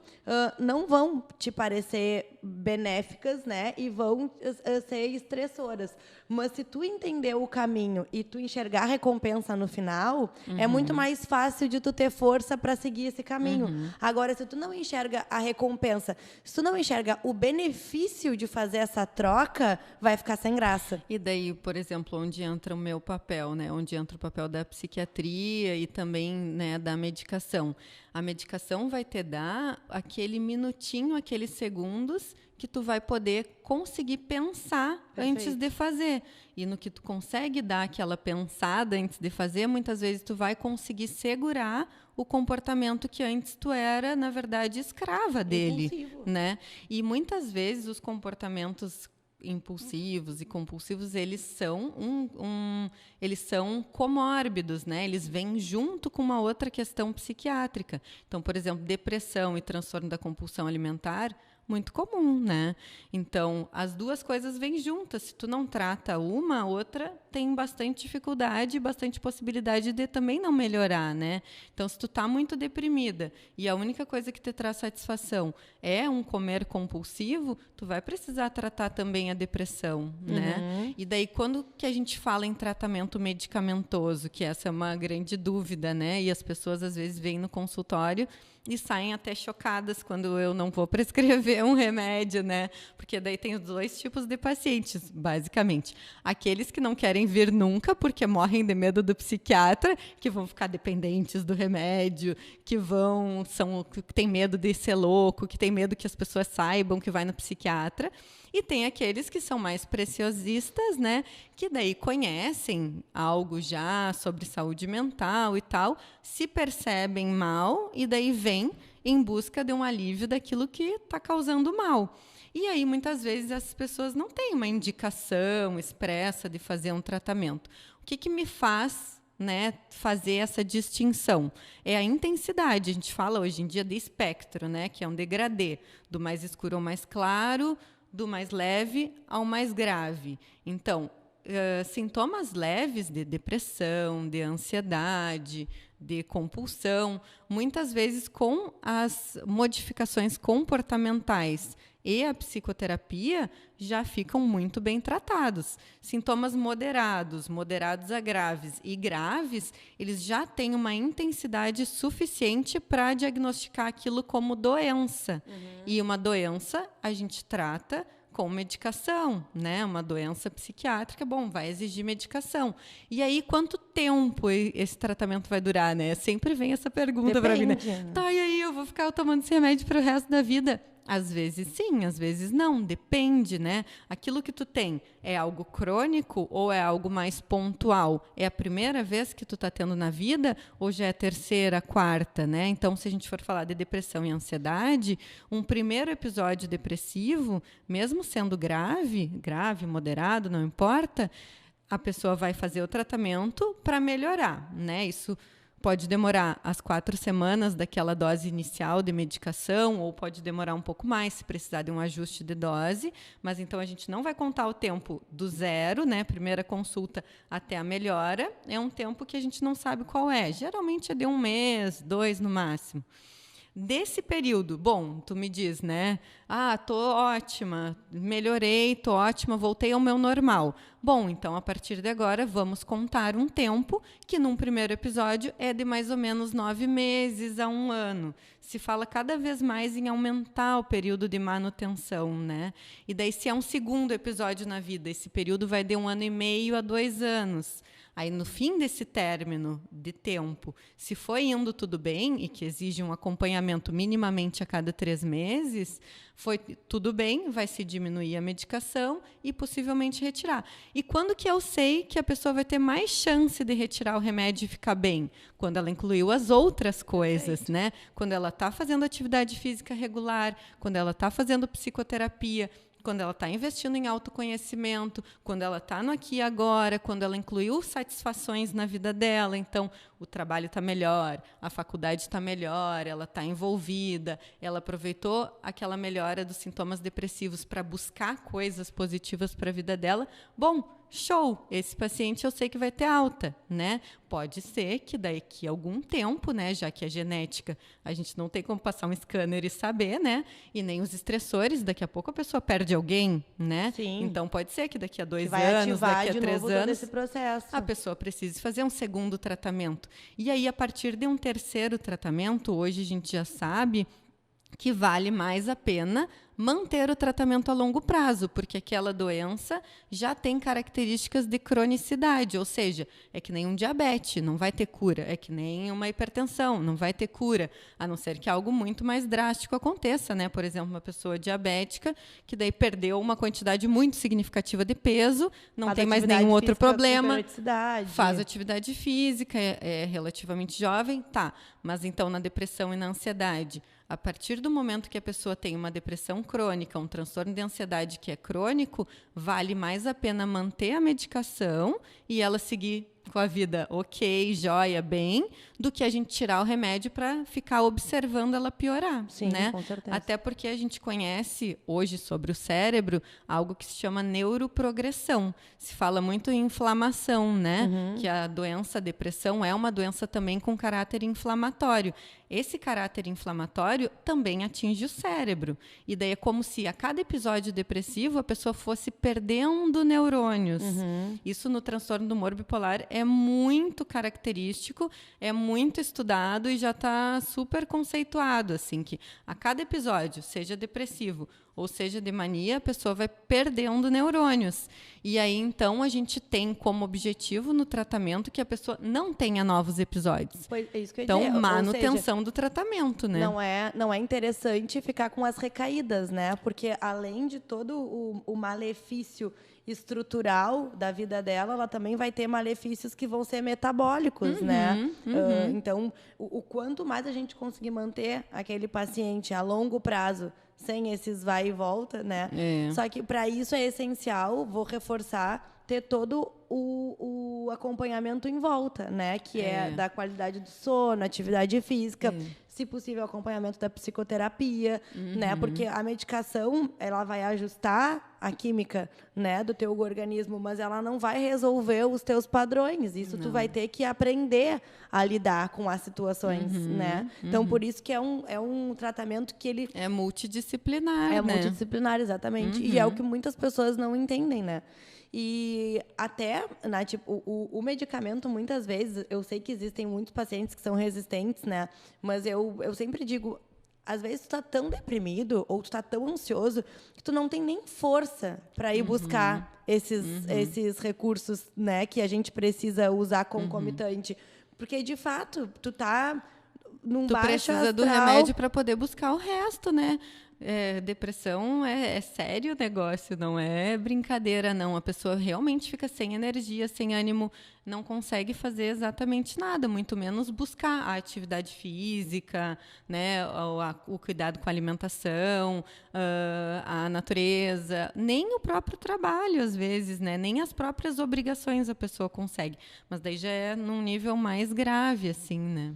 não vão te parecer benéficas, né? E vão ser estressoras. Mas se tu entender o caminho e tu enxergar a recompensa no final, é muito mais fácil de tu ter força para seguir esse caminho. Agora, se tu não enxerga a recompensa, se tu não enxerga o benefício de fazer essa troca, vai ficar sem graça. E daí, por exemplo, onde entra o meu papel, né? Onde entra o papel da psiquiatria e também, né, da medicação. A medicação vai te dar aquele minutinho, aqueles segundos que tu vai poder conseguir pensar antes de fazer. E no que tu consegue dar aquela pensada antes de fazer, muitas vezes tu vai conseguir segurar o comportamento que antes tu era, na verdade, escrava dele, Impulsivo. né? E muitas vezes os comportamentos impulsivos e compulsivos, eles são eles são comórbidos, né? Eles vêm junto com uma outra questão psiquiátrica. Então, por exemplo, depressão e transtorno da compulsão alimentar, muito comum, né? Então, as duas coisas vêm juntas. Se tu não trata uma, a outra tem bastante dificuldade, bastante possibilidade de também não melhorar, né? Então, se tu tá muito deprimida e a única coisa que te traz satisfação é um comer compulsivo, tu vai precisar tratar também a depressão, né? E daí, quando que a gente fala em tratamento medicamentoso, que essa é uma grande dúvida, né? E as pessoas, às vezes, vêm no consultório e saem até chocadas quando eu não vou prescrever um remédio, né? Porque daí tem os dois tipos de pacientes, basicamente. Aqueles que não querem vir nunca porque morrem de medo do psiquiatra, que vão ficar dependentes do remédio, que têm medo de ser louco, que têm medo que as pessoas saibam que vai no psiquiatra. E tem aqueles que são mais preciosistas, né? Que daí conhecem algo já sobre saúde mental e tal, se percebem mal e daí vêm em busca de um alívio daquilo que está causando mal. E aí, muitas vezes, as pessoas não têm uma indicação expressa de fazer um tratamento. O que me faz, né, fazer essa distinção? É a intensidade. A gente fala hoje em dia de espectro, né, que é um degradê, do mais escuro ao mais claro, do mais leve ao mais grave. Então, sintomas leves de depressão, de ansiedade, de compulsão, muitas vezes com as modificações comportamentais e a psicoterapia já ficam muito bem tratados. Sintomas moderados a graves e graves, eles já têm uma intensidade suficiente para diagnosticar aquilo como doença. E uma doença a gente trata com medicação, né? Uma doença psiquiátrica, vai exigir medicação. E aí, quanto tempo esse tratamento vai durar, né? Sempre vem essa pergunta para mim, né? Tá, e aí, eu vou ficar tomando esse remédio para o resto da vida? Às vezes sim, às vezes não, depende, né? Aquilo que tu tem é algo crônico ou é algo mais pontual? É a primeira vez que tu tá tendo na vida ou já é a terceira, quarta, né? Então, se a gente for falar de depressão e ansiedade, um primeiro episódio depressivo, mesmo sendo grave, moderado, não importa, a pessoa vai fazer o tratamento para melhorar, né? Isso pode demorar as 4 semanas daquela dose inicial de medicação, ou pode demorar um pouco mais, se precisar de um ajuste de dose, mas então a gente não vai contar o tempo do zero, né? Primeira consulta até a melhora, é um tempo que a gente não sabe qual é. Geralmente é de 1 mês, 2 no máximo. Desse período, tu me diz, né? Tô ótima, melhorei, tô ótima, voltei ao meu normal. Então, a partir de agora, vamos contar um tempo que, num primeiro episódio, é de mais ou menos 9 meses a 1 ano. Se fala cada vez mais em aumentar o período de manutenção, né? E daí, se é um segundo episódio na vida, esse período vai de 1 ano e meio a 2 anos. Aí, no fim desse término de tempo, se foi indo tudo bem e que exige um acompanhamento minimamente a cada 3 meses, foi tudo bem, vai se diminuir a medicação e possivelmente retirar. E quando que eu sei que a pessoa vai ter mais chance de retirar o remédio e ficar bem? Quando ela incluiu as outras coisas, né? Quando ela está fazendo atividade física regular, quando ela está fazendo psicoterapia, quando ela está investindo em autoconhecimento, quando ela está no aqui e agora, quando ela incluiu satisfações na vida dela. Então, o trabalho está melhor, a faculdade está melhor, ela está envolvida, ela aproveitou aquela melhora dos sintomas depressivos para buscar coisas positivas para a vida dela. Show! Esse paciente eu sei que vai ter alta, né? Pode ser que daqui a algum tempo, né? Já que a genética, a gente não tem como passar um scanner e saber, né? E nem os estressores, daqui a pouco a pessoa perde alguém, né? Sim. Então pode ser que daqui a 2 anos, daqui a 3 anos, processo. a pessoa precise fazer um segundo tratamento. E aí, a partir de um terceiro tratamento, hoje a gente já sabe que vale mais a pena manter o tratamento a longo prazo, porque aquela doença já tem características de cronicidade, ou seja, é que nem um diabetes, não vai ter cura, é que nem uma hipertensão, não vai ter cura, a não ser que algo muito mais drástico aconteça, né? Por exemplo, uma pessoa diabética que daí perdeu uma quantidade muito significativa de peso, não tem mais nenhum outro problema, faz atividade física, é relativamente jovem, tá, mas então na depressão e na ansiedade, a partir do momento que a pessoa tem uma depressão crônica, um transtorno de ansiedade que é crônico, vale mais a pena manter a medicação e ela seguir com a vida ok, joia, bem, do que a gente tirar o remédio para ficar observando ela piorar. Sim, né? Com certeza. Até porque a gente conhece hoje sobre o cérebro algo que se chama neuroprogressão. Se fala muito em inflamação, né? Que a doença, a depressão, é uma doença também com caráter inflamatório. Esse caráter inflamatório também atinge o cérebro. E daí é como se a cada episódio depressivo a pessoa fosse perdendo neurônios. Isso no transtorno do humor bipolar é muito característico, é muito estudado e já está super conceituado, assim, que a cada episódio, seja depressivo ou seja de mania, a pessoa vai perdendo neurônios. E aí, então, a gente tem como objetivo no tratamento que a pessoa não tenha novos episódios. Pois é isso que eu ia então, dizer. manutenção do tratamento, né? Não é interessante ficar com as recaídas, né? Porque, além de todo o malefício estrutural da vida dela, ela também vai ter malefícios que vão ser metabólicos, né? Então, o quanto mais a gente conseguir manter aquele paciente a longo prazo sem esses vai e volta, né? Só que para isso é essencial, vou reforçar, ter todo o acompanhamento em volta, né? Que é da qualidade do sono, atividade física. se possível, acompanhamento da psicoterapia, né? Porque a medicação, ela vai ajustar a química, né, do teu organismo, mas ela não vai resolver os teus padrões. Isso tu vai ter que aprender a lidar com as situações, né? Então, por isso que é um tratamento que ele... É multidisciplinar, É né? multidisciplinar, exatamente. E é o que muitas pessoas não entendem, né? E até, né, tipo, o medicamento, muitas vezes, eu sei que existem muitos pacientes que são resistentes, né? Mas eu sempre digo, às vezes tu tá tão deprimido ou tu tá tão ansioso que tu não tem nem força para ir buscar esses recursos, né, que a gente precisa usar concomitante. Porque, de fato, tu tá num Tu baixo precisa do astral. remédio para poder buscar o resto, né? Depressão é sério o negócio, não é brincadeira, não. A pessoa realmente fica sem energia, sem ânimo, não consegue fazer exatamente nada, muito menos buscar a atividade física, né, o cuidado com a alimentação, a natureza, nem o próprio trabalho, às vezes, né, nem as próprias obrigações a pessoa consegue. Mas daí já é num nível mais grave, assim, né?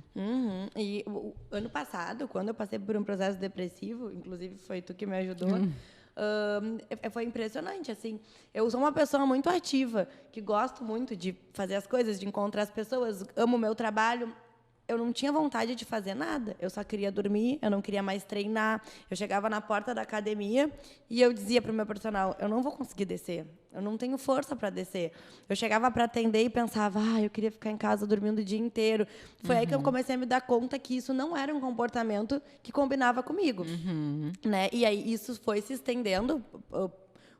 E o ano passado, quando eu passei por um processo depressivo, inclusive foi tu que me ajudou, foi impressionante, assim. Eu sou uma pessoa muito ativa, que gosto muito de fazer as coisas, de encontrar as pessoas, amo o meu trabalho. Eu não tinha vontade de fazer nada. Eu só queria dormir, eu não queria mais treinar. Eu chegava na porta da academia e eu dizia para o meu personal, eu não vou conseguir descer. Eu não tenho força para descer. Eu chegava para atender e pensava, eu queria ficar em casa dormindo o dia inteiro. Foi aí que eu comecei a me dar conta que isso não era um comportamento que combinava comigo. Né? E aí isso foi se estendendo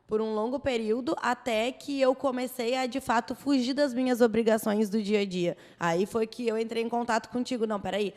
por um longo período, até que eu comecei a, de fato, fugir das minhas obrigações do dia a dia. Aí foi que eu entrei em contato contigo. Não, peraí,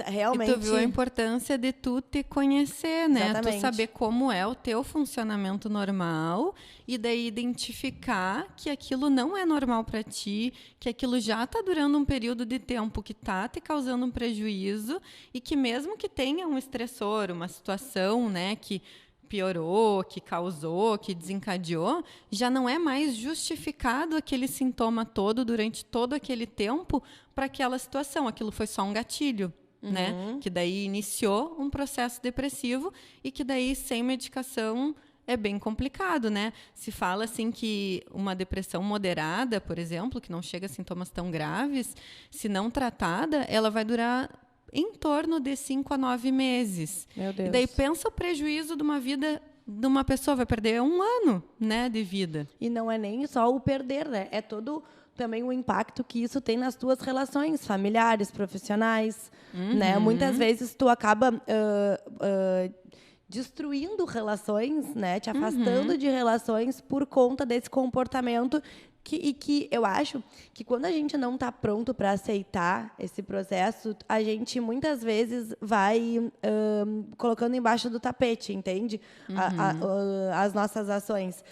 realmente... E tu viu a importância de tu te conhecer, né? Exatamente. Tu saber como é o teu funcionamento normal e daí identificar que aquilo não é normal para ti, que aquilo já está durando um período de tempo que está te causando um prejuízo e que mesmo que tenha um estressor, uma situação, né, que piorou, que causou, que desencadeou, já não é mais justificado aquele sintoma todo durante todo aquele tempo para aquela situação. Aquilo foi só um gatilho, né? Que daí iniciou um processo depressivo e que daí sem medicação é bem complicado, né? Se fala assim que uma depressão moderada, por exemplo, que não chega a sintomas tão graves, se não tratada, ela vai durar em torno de 5 a 9 meses. Meu Deus. E daí pensa o prejuízo de uma vida de uma pessoa, vai perder 1 ano, né, de vida. E não é nem só o perder, né? É todo também o impacto que isso tem nas tuas relações familiares, profissionais, né? Muitas vezes tu acaba destruindo relações, né? Te afastando de relações por conta desse comportamento que eu acho que quando a gente não está pronto para aceitar esse processo, a gente muitas vezes vai colocando embaixo do tapete, entende? As nossas ações.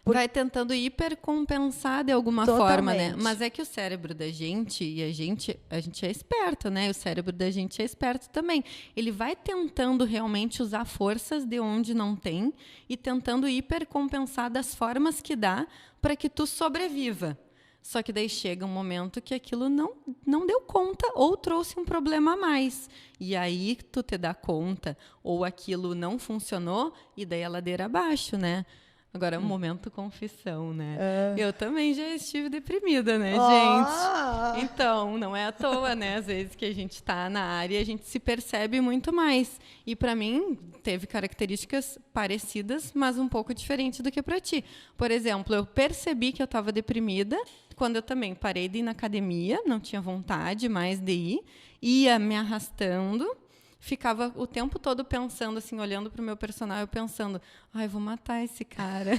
Vai tentando hipercompensar de alguma forma, né? Mas é que o cérebro da gente, e a gente é esperto, né? O cérebro da gente é esperto também. Ele vai tentando realmente usar forças de onde não tem e tentando hipercompensar das formas que dá para que tu sobreviva. Só que daí chega um momento que aquilo não deu conta ou trouxe um problema a mais. E aí tu te dá conta, ou aquilo não funcionou e daí a ladeira abaixo, né? Agora, um momento confissão, né? Eu também já estive deprimida, né, gente? Então, não é à toa, né? Às vezes que a gente está na área, a gente se percebe muito mais. E para mim, teve características parecidas, mas um pouco diferente do que para ti. Por exemplo, eu percebi que eu estava deprimida quando eu também parei de ir na academia, não tinha vontade mais de ir, ia me arrastando. Ficava o tempo todo pensando, assim, olhando para o meu personagem, eu pensando, vou matar esse cara.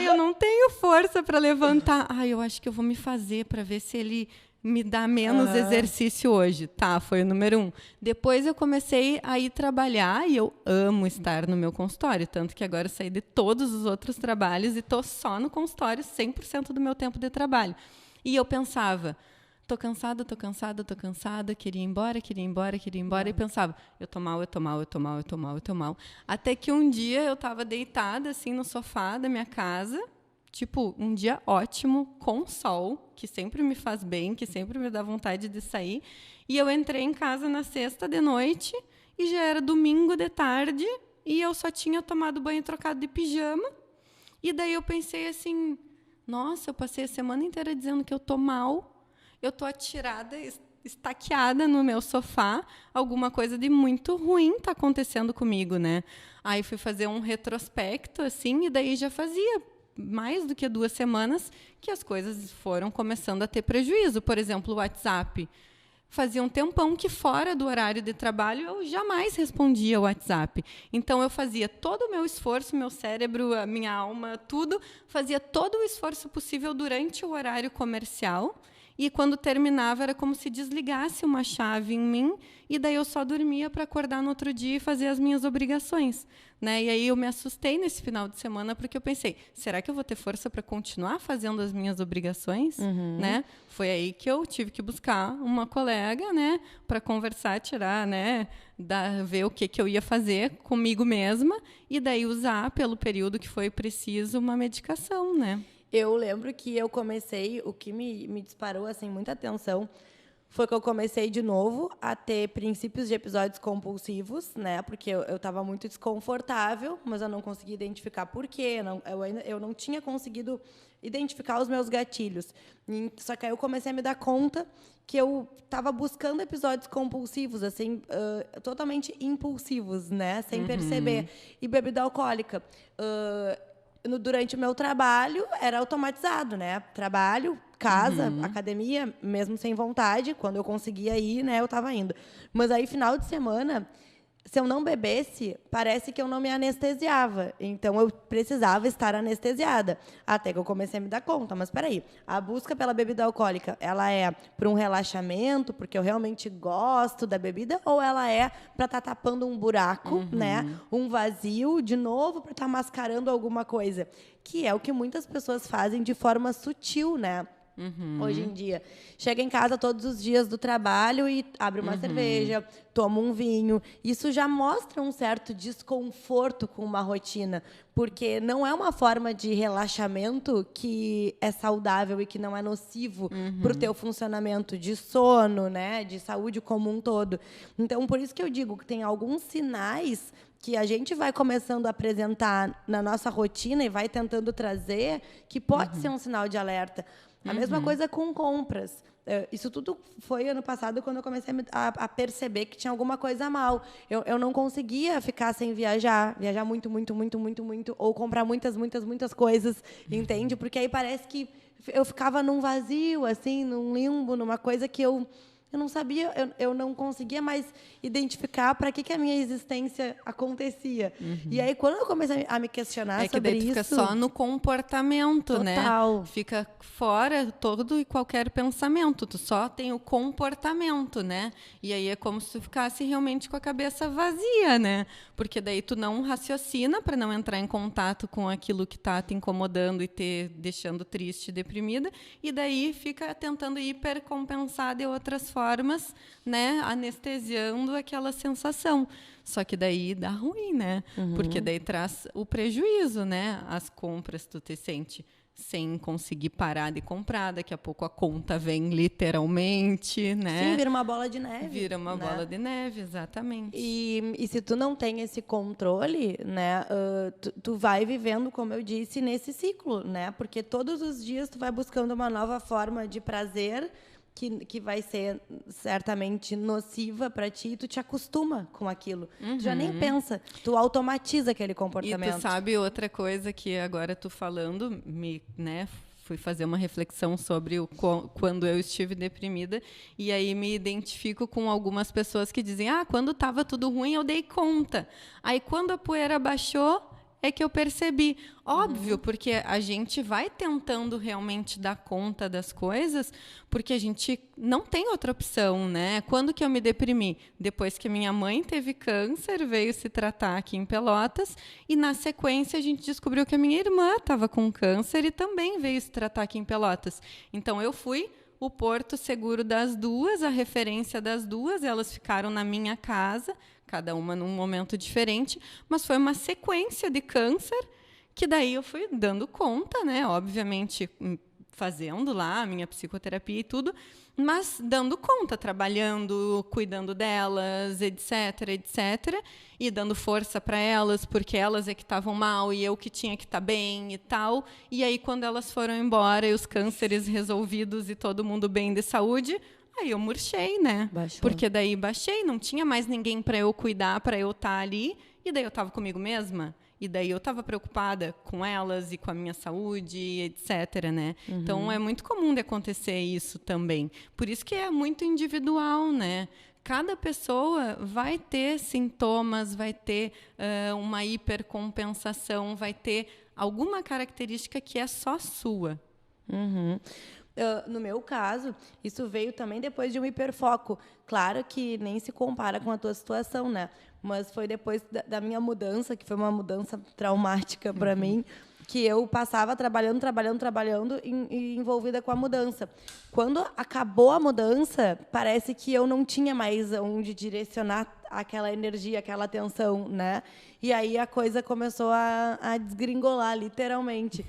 Eu não tenho força para levantar. Eu acho que eu vou me fazer para ver se ele me dá menos exercício hoje. Tá, foi o número 1. Depois eu comecei a ir trabalhar e eu amo estar no meu consultório, tanto que agora eu saí de todos os outros trabalhos e estou só no consultório 100% do meu tempo de trabalho. E eu pensava... Tô cansada, queria ir embora, e pensava, eu tô mal. Até que um dia eu estava deitada, assim, no sofá da minha casa, tipo, um dia ótimo, com sol, que sempre me faz bem, que sempre me dá vontade de sair. E eu entrei em casa na sexta de noite e já era domingo de tarde e eu só tinha tomado banho e trocado de pijama. E daí eu pensei assim, nossa, eu passei a semana inteira dizendo que eu tô mal, eu tô atirada, estaqueada no meu sofá, alguma coisa de muito ruim tá acontecendo comigo, né? Aí fui fazer um retrospecto, assim, e daí já fazia mais do que 2 semanas que as coisas foram começando a ter prejuízo. Por exemplo, o WhatsApp. Fazia um tempão que fora do horário de trabalho eu jamais respondia o WhatsApp. Então eu fazia todo o meu esforço, meu cérebro, a minha alma, tudo, fazia todo o esforço possível durante o horário comercial. E quando terminava era como se desligasse uma chave em mim e daí eu só dormia para acordar no outro dia e fazer as minhas obrigações, né? E aí eu me assustei nesse final de semana porque eu pensei, será que eu vou ter força para continuar fazendo as minhas obrigações, né? Foi aí que eu tive que buscar uma colega, né, para conversar, tirar, né, ver o que eu ia fazer comigo mesma e daí usar pelo período que foi preciso uma medicação, né? Eu lembro que eu comecei, o que me disparou assim, muita atenção, foi que eu comecei de novo a ter princípios de episódios compulsivos, né? Porque eu estava muito desconfortável, mas eu não conseguia identificar por quê. Eu não tinha conseguido identificar os meus gatilhos. Só que aí eu comecei a me dar conta que eu estava buscando episódios compulsivos, assim, totalmente impulsivos, né? Sem perceber. E bebida alcoólica. Durante o meu trabalho, era automatizado, né? Trabalho, casa, academia, mesmo sem vontade. Quando eu conseguia ir, né, eu estava indo. Mas aí, final de semana, se eu não bebesse, parece que eu não me anestesiava. Então, eu precisava estar anestesiada. Até que eu comecei a me dar conta. Mas, espera aí, a busca pela bebida alcoólica, ela é para um relaxamento, porque eu realmente gosto da bebida, ou ela é para estar tapando um buraco, né? Um vazio, de novo, para estar mascarando alguma coisa? Que é o que muitas pessoas fazem de forma sutil, né? Hoje em dia. Chega em casa todos os dias do trabalho e abre uma cerveja, toma um vinho. Isso já mostra um certo desconforto com uma rotina, porque não é uma forma de relaxamento que é saudável e que não é nocivo para o teu funcionamento de sono, né, de saúde como um todo. Então, por isso que eu digo que tem alguns sinais que a gente vai começando a apresentar na nossa rotina e vai tentando trazer, que pode ser um sinal de alerta. A mesma coisa com compras. Isso tudo foi ano passado, quando eu comecei a perceber que tinha alguma coisa mal. Eu não conseguia ficar sem viajar muito, muito, muito, muito, muito, ou comprar muitas, muitas, muitas coisas, entende? Porque aí parece que eu ficava num vazio, assim, num limbo, numa coisa que eu não sabia, eu não conseguia mais identificar para que a minha existência acontecia. E aí, quando eu comecei a me questionar sobre isso... É que daí tu fica só no comportamento, total, né? Fica fora todo e qualquer pensamento. Tu só tem o comportamento, né? E aí é como se tu ficasse realmente com a cabeça vazia, né? Porque daí tu não raciocina para não entrar em contato com aquilo que está te incomodando e te deixando triste e deprimida. E daí fica tentando hipercompensar de outras formas, né, anestesiando aquela sensação. Só que daí dá ruim, né? Porque daí traz o prejuízo, né? As compras tu te sente sem conseguir parar de comprar, daqui a pouco a conta vem literalmente, né? Sim, vira uma bola de neve. Vira uma bola de neve, exatamente. E se tu não tem esse controle, né, tu vai vivendo, como eu disse, nesse ciclo, né? Porque todos os dias tu vai buscando uma nova forma de prazer que vai ser certamente nociva para ti, e tu te acostuma com aquilo. Tu já nem pensa, tu automatiza aquele comportamento. E tu sabe outra coisa que agora tu falando, né, fui fazer uma reflexão sobre quando eu estive deprimida, e aí me identifico com algumas pessoas que dizem, quando estava tudo ruim eu dei conta. Aí quando a poeira baixou, é que eu percebi. Óbvio, porque a gente vai tentando realmente dar conta das coisas, porque a gente não tem outra opção, né? Quando que eu me deprimi? Depois que minha mãe teve câncer, veio se tratar aqui em Pelotas, e na sequência a gente descobriu que a minha irmã estava com câncer e também veio se tratar aqui em Pelotas. Então eu fui o porto seguro das duas, a referência das duas, elas ficaram na minha casa, cada uma num momento diferente, mas foi uma sequência de câncer que daí eu fui dando conta, né? Obviamente, fazendo lá a minha psicoterapia e tudo, mas dando conta, trabalhando, cuidando delas, etc, etc, e dando força para elas, porque elas é que estavam mal e eu que tinha que estar bem e tal. E aí, quando elas foram embora e os cânceres resolvidos e todo mundo bem de saúde, aí eu murchei, né? Baixou. Porque daí baixei, não tinha mais ninguém para eu cuidar, para eu estar ali, e daí eu estava comigo mesma. E daí eu estava preocupada com elas e com a minha saúde, etc, né? Então, é muito comum de acontecer isso também. Por isso que é muito individual, né? Cada pessoa vai ter sintomas, vai ter uma hipercompensação, vai ter alguma característica que é só sua. No meu caso, isso veio também depois de um hiperfoco. Claro que nem se compara com a tua situação, né? Mas foi depois da minha mudança, que foi uma mudança traumática para mim, que eu passava trabalhando e envolvida com a mudança. Quando acabou a mudança, parece que eu não tinha mais onde direcionar aquela energia, aquela atenção, né? E aí a coisa começou a desgringolar, literalmente.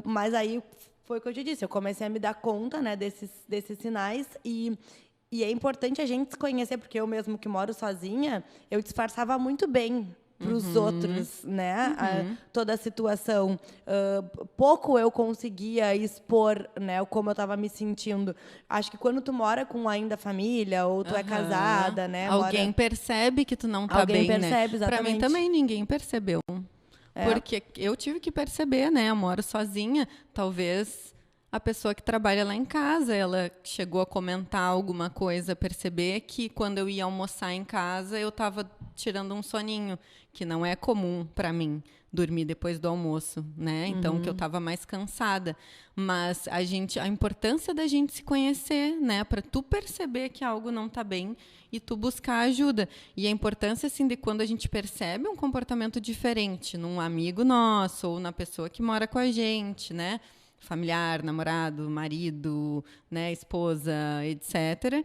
Mas aí foi o que eu te disse, eu comecei a me dar conta, né, desses sinais e é importante a gente se conhecer, porque eu mesmo que moro sozinha, eu disfarçava muito bem para os outros, né, toda a situação. Pouco eu conseguia expor, né, como eu estava me sentindo. Acho que quando tu mora com ainda família, ou tu é casada, né? Alguém percebe que tu não tá bem, percebe, né? exatamente. Para mim também ninguém percebeu. Porque eu tive que perceber, né? Eu moro sozinha, talvez a pessoa que trabalha lá em casa, ela chegou a comentar alguma coisa, perceber que quando eu ia almoçar em casa, eu estava tirando um soninho, que não é comum para mim dormir depois do almoço, né? Então, que eu estava mais cansada. Mas a importância da gente se conhecer, né? Para tu perceber que algo não está bem e tu buscar ajuda. E a importância, assim, de quando a gente percebe um comportamento diferente num amigo nosso ou na pessoa que mora com a gente, né? Familiar, namorado, marido, né, esposa, etc.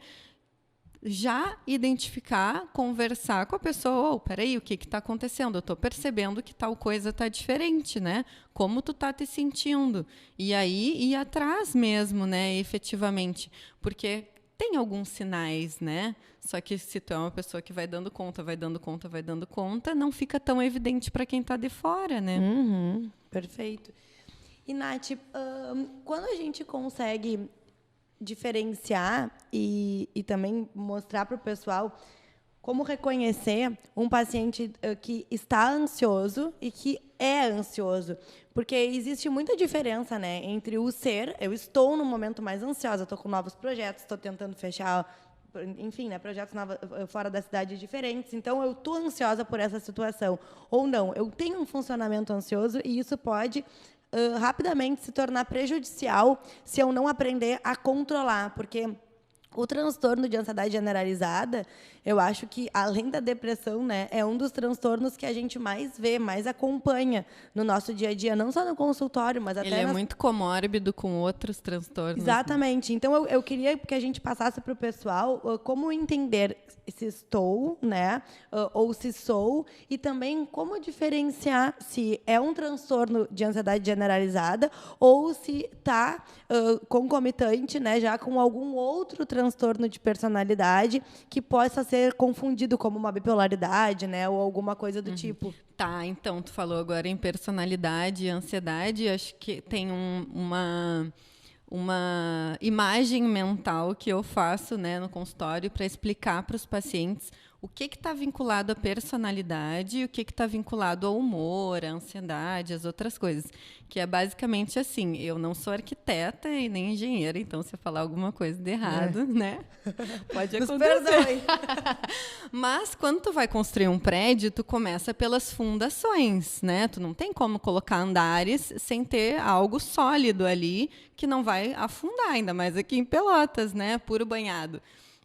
Já identificar, conversar com a pessoa, peraí, o que está acontecendo? Eu estou percebendo que tal coisa está diferente, né? Como tu está te sentindo? E aí ir atrás mesmo, né, efetivamente, porque tem alguns sinais, né? Só que se tu é uma pessoa que vai dando conta, não fica tão evidente para quem está de fora, né? Perfeito. E, Nath, quando a gente consegue diferenciar e também mostrar para o pessoal como reconhecer um paciente que está ansioso e que é ansioso? Porque existe muita diferença, né, entre eu estou no momento mais ansiosa, estou com novos projetos, estou tentando fechar, enfim, né, projetos fora da cidade diferentes, então eu estou ansiosa por essa situação. Ou não, eu tenho um funcionamento ansioso e isso pode rapidamente se tornar prejudicial se eu não aprender a controlar, porque o transtorno de ansiedade generalizada, eu acho que, além da depressão, né, é um dos transtornos que a gente mais vê, mais acompanha no nosso dia a dia, não só no consultório, mas até... Ele é muito comórbido com outros transtornos. Exatamente. Né? Então, eu queria que a gente passasse para o pessoal como entender se estou, né, ou se sou, e também como diferenciar se é um transtorno de ansiedade generalizada ou se está concomitante, né, já com algum outro transtorno de personalidade que possa ser confundido como uma bipolaridade, né, ou alguma coisa do tipo. Tá, então, tu falou agora em personalidade e ansiedade, acho que tem uma imagem mental que eu faço, né, no consultório para explicar para os pacientes o que está vinculado à personalidade e o que está vinculado ao humor, à ansiedade, às outras coisas. Que é basicamente assim, eu não sou arquiteta e nem engenheira, então se eu falar alguma coisa de errado, né? Pode acontecer. Mas quando tu vai construir um prédio, tu começa pelas fundações, né? Tu não tem como colocar andares sem ter algo sólido ali que não vai afundar, ainda mais aqui em Pelotas, né? Puro banhado.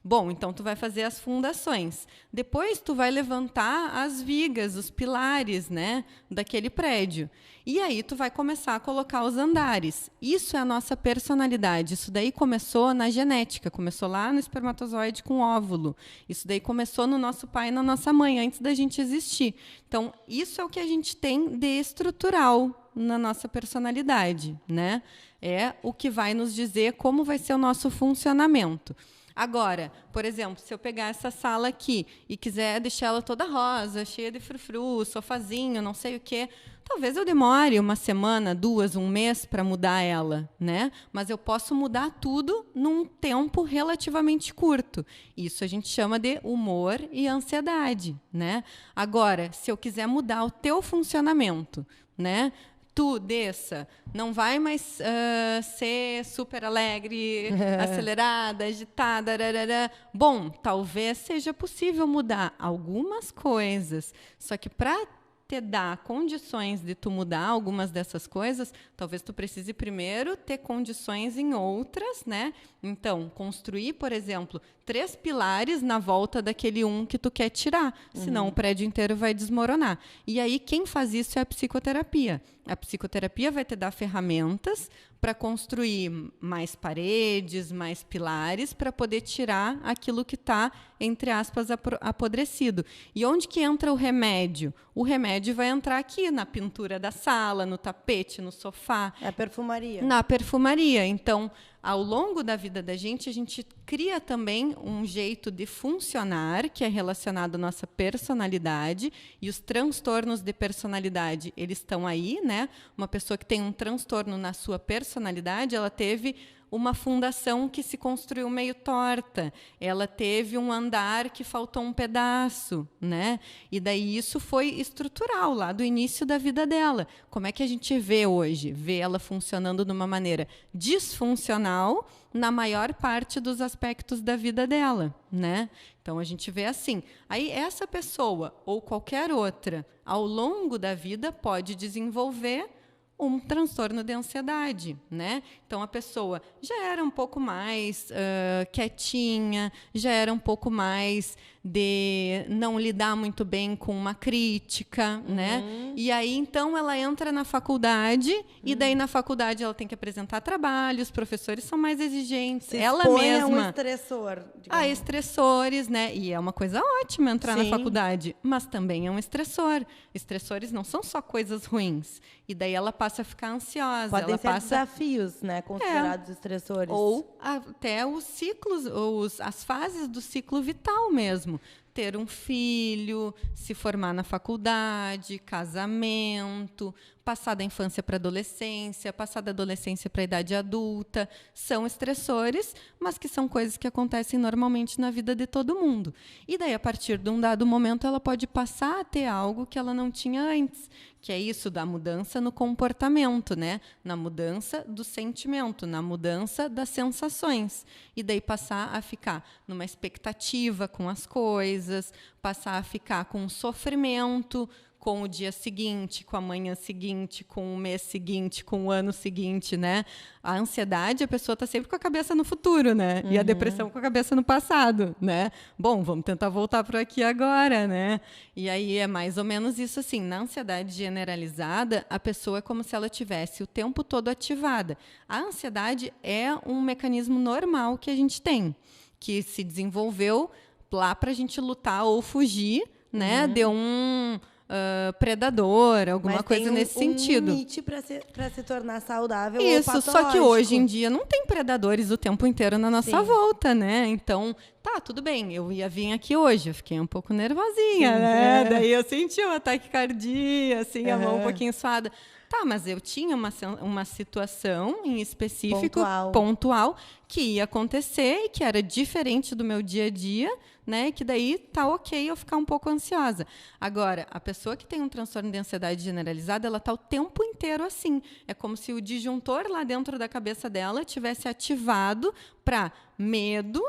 Bom, então tu vai fazer as fundações. Depois tu vai levantar as vigas, os pilares, né, daquele prédio. E aí tu vai começar a colocar os andares. Isso é a nossa personalidade. Isso daí começou na genética, começou lá no espermatozoide com óvulo. Isso daí começou no nosso pai e na nossa mãe, antes da gente existir. Então, isso é o que a gente tem de estrutural na nossa personalidade, né? É o que vai nos dizer como vai ser o nosso funcionamento. Agora, por exemplo, se eu pegar essa sala aqui e quiser deixar ela toda rosa, cheia de frufru, sofazinho, não sei o quê, talvez eu demore uma semana, 2, 1 mês para mudar ela, né? Mas eu posso mudar tudo num tempo relativamente curto. Isso a gente chama de humor e ansiedade, né? Agora, se eu quiser mudar o teu funcionamento, né? Tu, Dessa, não vai mais ser super alegre, acelerada, agitada. Rarara. Bom, talvez seja possível mudar algumas coisas, só que para te dar condições de tu mudar algumas dessas coisas, talvez tu precise primeiro ter condições em outras, né? Então, construir, por exemplo, 3 pilares na volta daquele que tu quer tirar, senão o prédio inteiro vai desmoronar. E aí, quem faz isso é a psicoterapia. A psicoterapia vai te dar ferramentas para construir mais paredes, mais pilares, para poder tirar aquilo que está, entre aspas, apodrecido. E onde que entra o remédio? O remédio vai entrar aqui, na pintura da sala, no tapete, no sofá. É a perfumaria. Na perfumaria. Então, ao longo da vida da gente, a gente cria também um jeito de funcionar que é relacionado à nossa personalidade, e os transtornos de personalidade, eles estão aí, né? Uma pessoa que tem um transtorno na sua personalidade, ela teve uma fundação que se construiu meio torta, ela teve um andar que faltou um pedaço, né? E daí isso foi estrutural lá do início da vida dela. Como é que a gente vê hoje? Vê ela funcionando de uma maneira disfuncional na maior parte dos aspectos da vida dela, né? Então a gente vê assim. Aí essa pessoa ou qualquer outra, ao longo da vida, pode desenvolver um transtorno de ansiedade, né? Então, a pessoa já era um pouco mais quietinha, já era um pouco mais de não lidar muito bem com uma crítica, né? E aí, então, ela entra na faculdade e daí na faculdade ela tem que apresentar trabalho, os professores são mais exigentes. Ela mesma... um estressor. Ah, estressores, né? E é uma coisa ótima entrar na faculdade, mas também é um estressor. Estressores não são só coisas ruins. E daí ela passa a ficar ansiosa. Podem ela ser passa... desafios, né? Considerados estressores. Ou até os ciclos, as fases do ciclo vital mesmo. Ter um filho, se formar na faculdade, casamento, passar da infância para a adolescência, passar da adolescência para a idade adulta. São estressores, mas que são coisas que acontecem normalmente na vida de todo mundo. E daí, a partir de um dado momento, ela pode passar a ter algo que ela não tinha antes, que é isso da mudança no comportamento, né? Na mudança do sentimento, na mudança das sensações. E daí passar a ficar numa expectativa com as coisas, passar a ficar com sofrimento, com o dia seguinte, com a manhã seguinte, com o mês seguinte, com o ano seguinte, né? A ansiedade, a pessoa está sempre com a cabeça no futuro, né? E a depressão com a cabeça no passado, né? Bom, vamos tentar voltar para aqui agora, né? E aí é mais ou menos isso assim. Na ansiedade generalizada, a pessoa é como se ela tivesse o tempo todo ativada. A ansiedade é um mecanismo normal que a gente tem, que se desenvolveu lá para a gente lutar ou fugir, né? De um predador, alguma coisa nesse sentido. Tem um limite para se tornar saudável. Isso, ou só que hoje em dia não tem predadores o tempo inteiro na nossa volta, né? Então, tá, tudo bem, eu ia vir aqui hoje, eu fiquei um pouco nervosinha, né? Daí eu senti um ataque cardíaco, assim, a mão um pouquinho suada. Tá, mas eu tinha uma situação em específico, pontual, que ia acontecer e que era diferente do meu dia a dia, né? Que daí tá ok eu ficar um pouco ansiosa. Agora, a pessoa que tem um transtorno de ansiedade generalizada, ela tá o tempo inteiro assim. É como se o disjuntor lá dentro da cabeça dela tivesse ativado para medo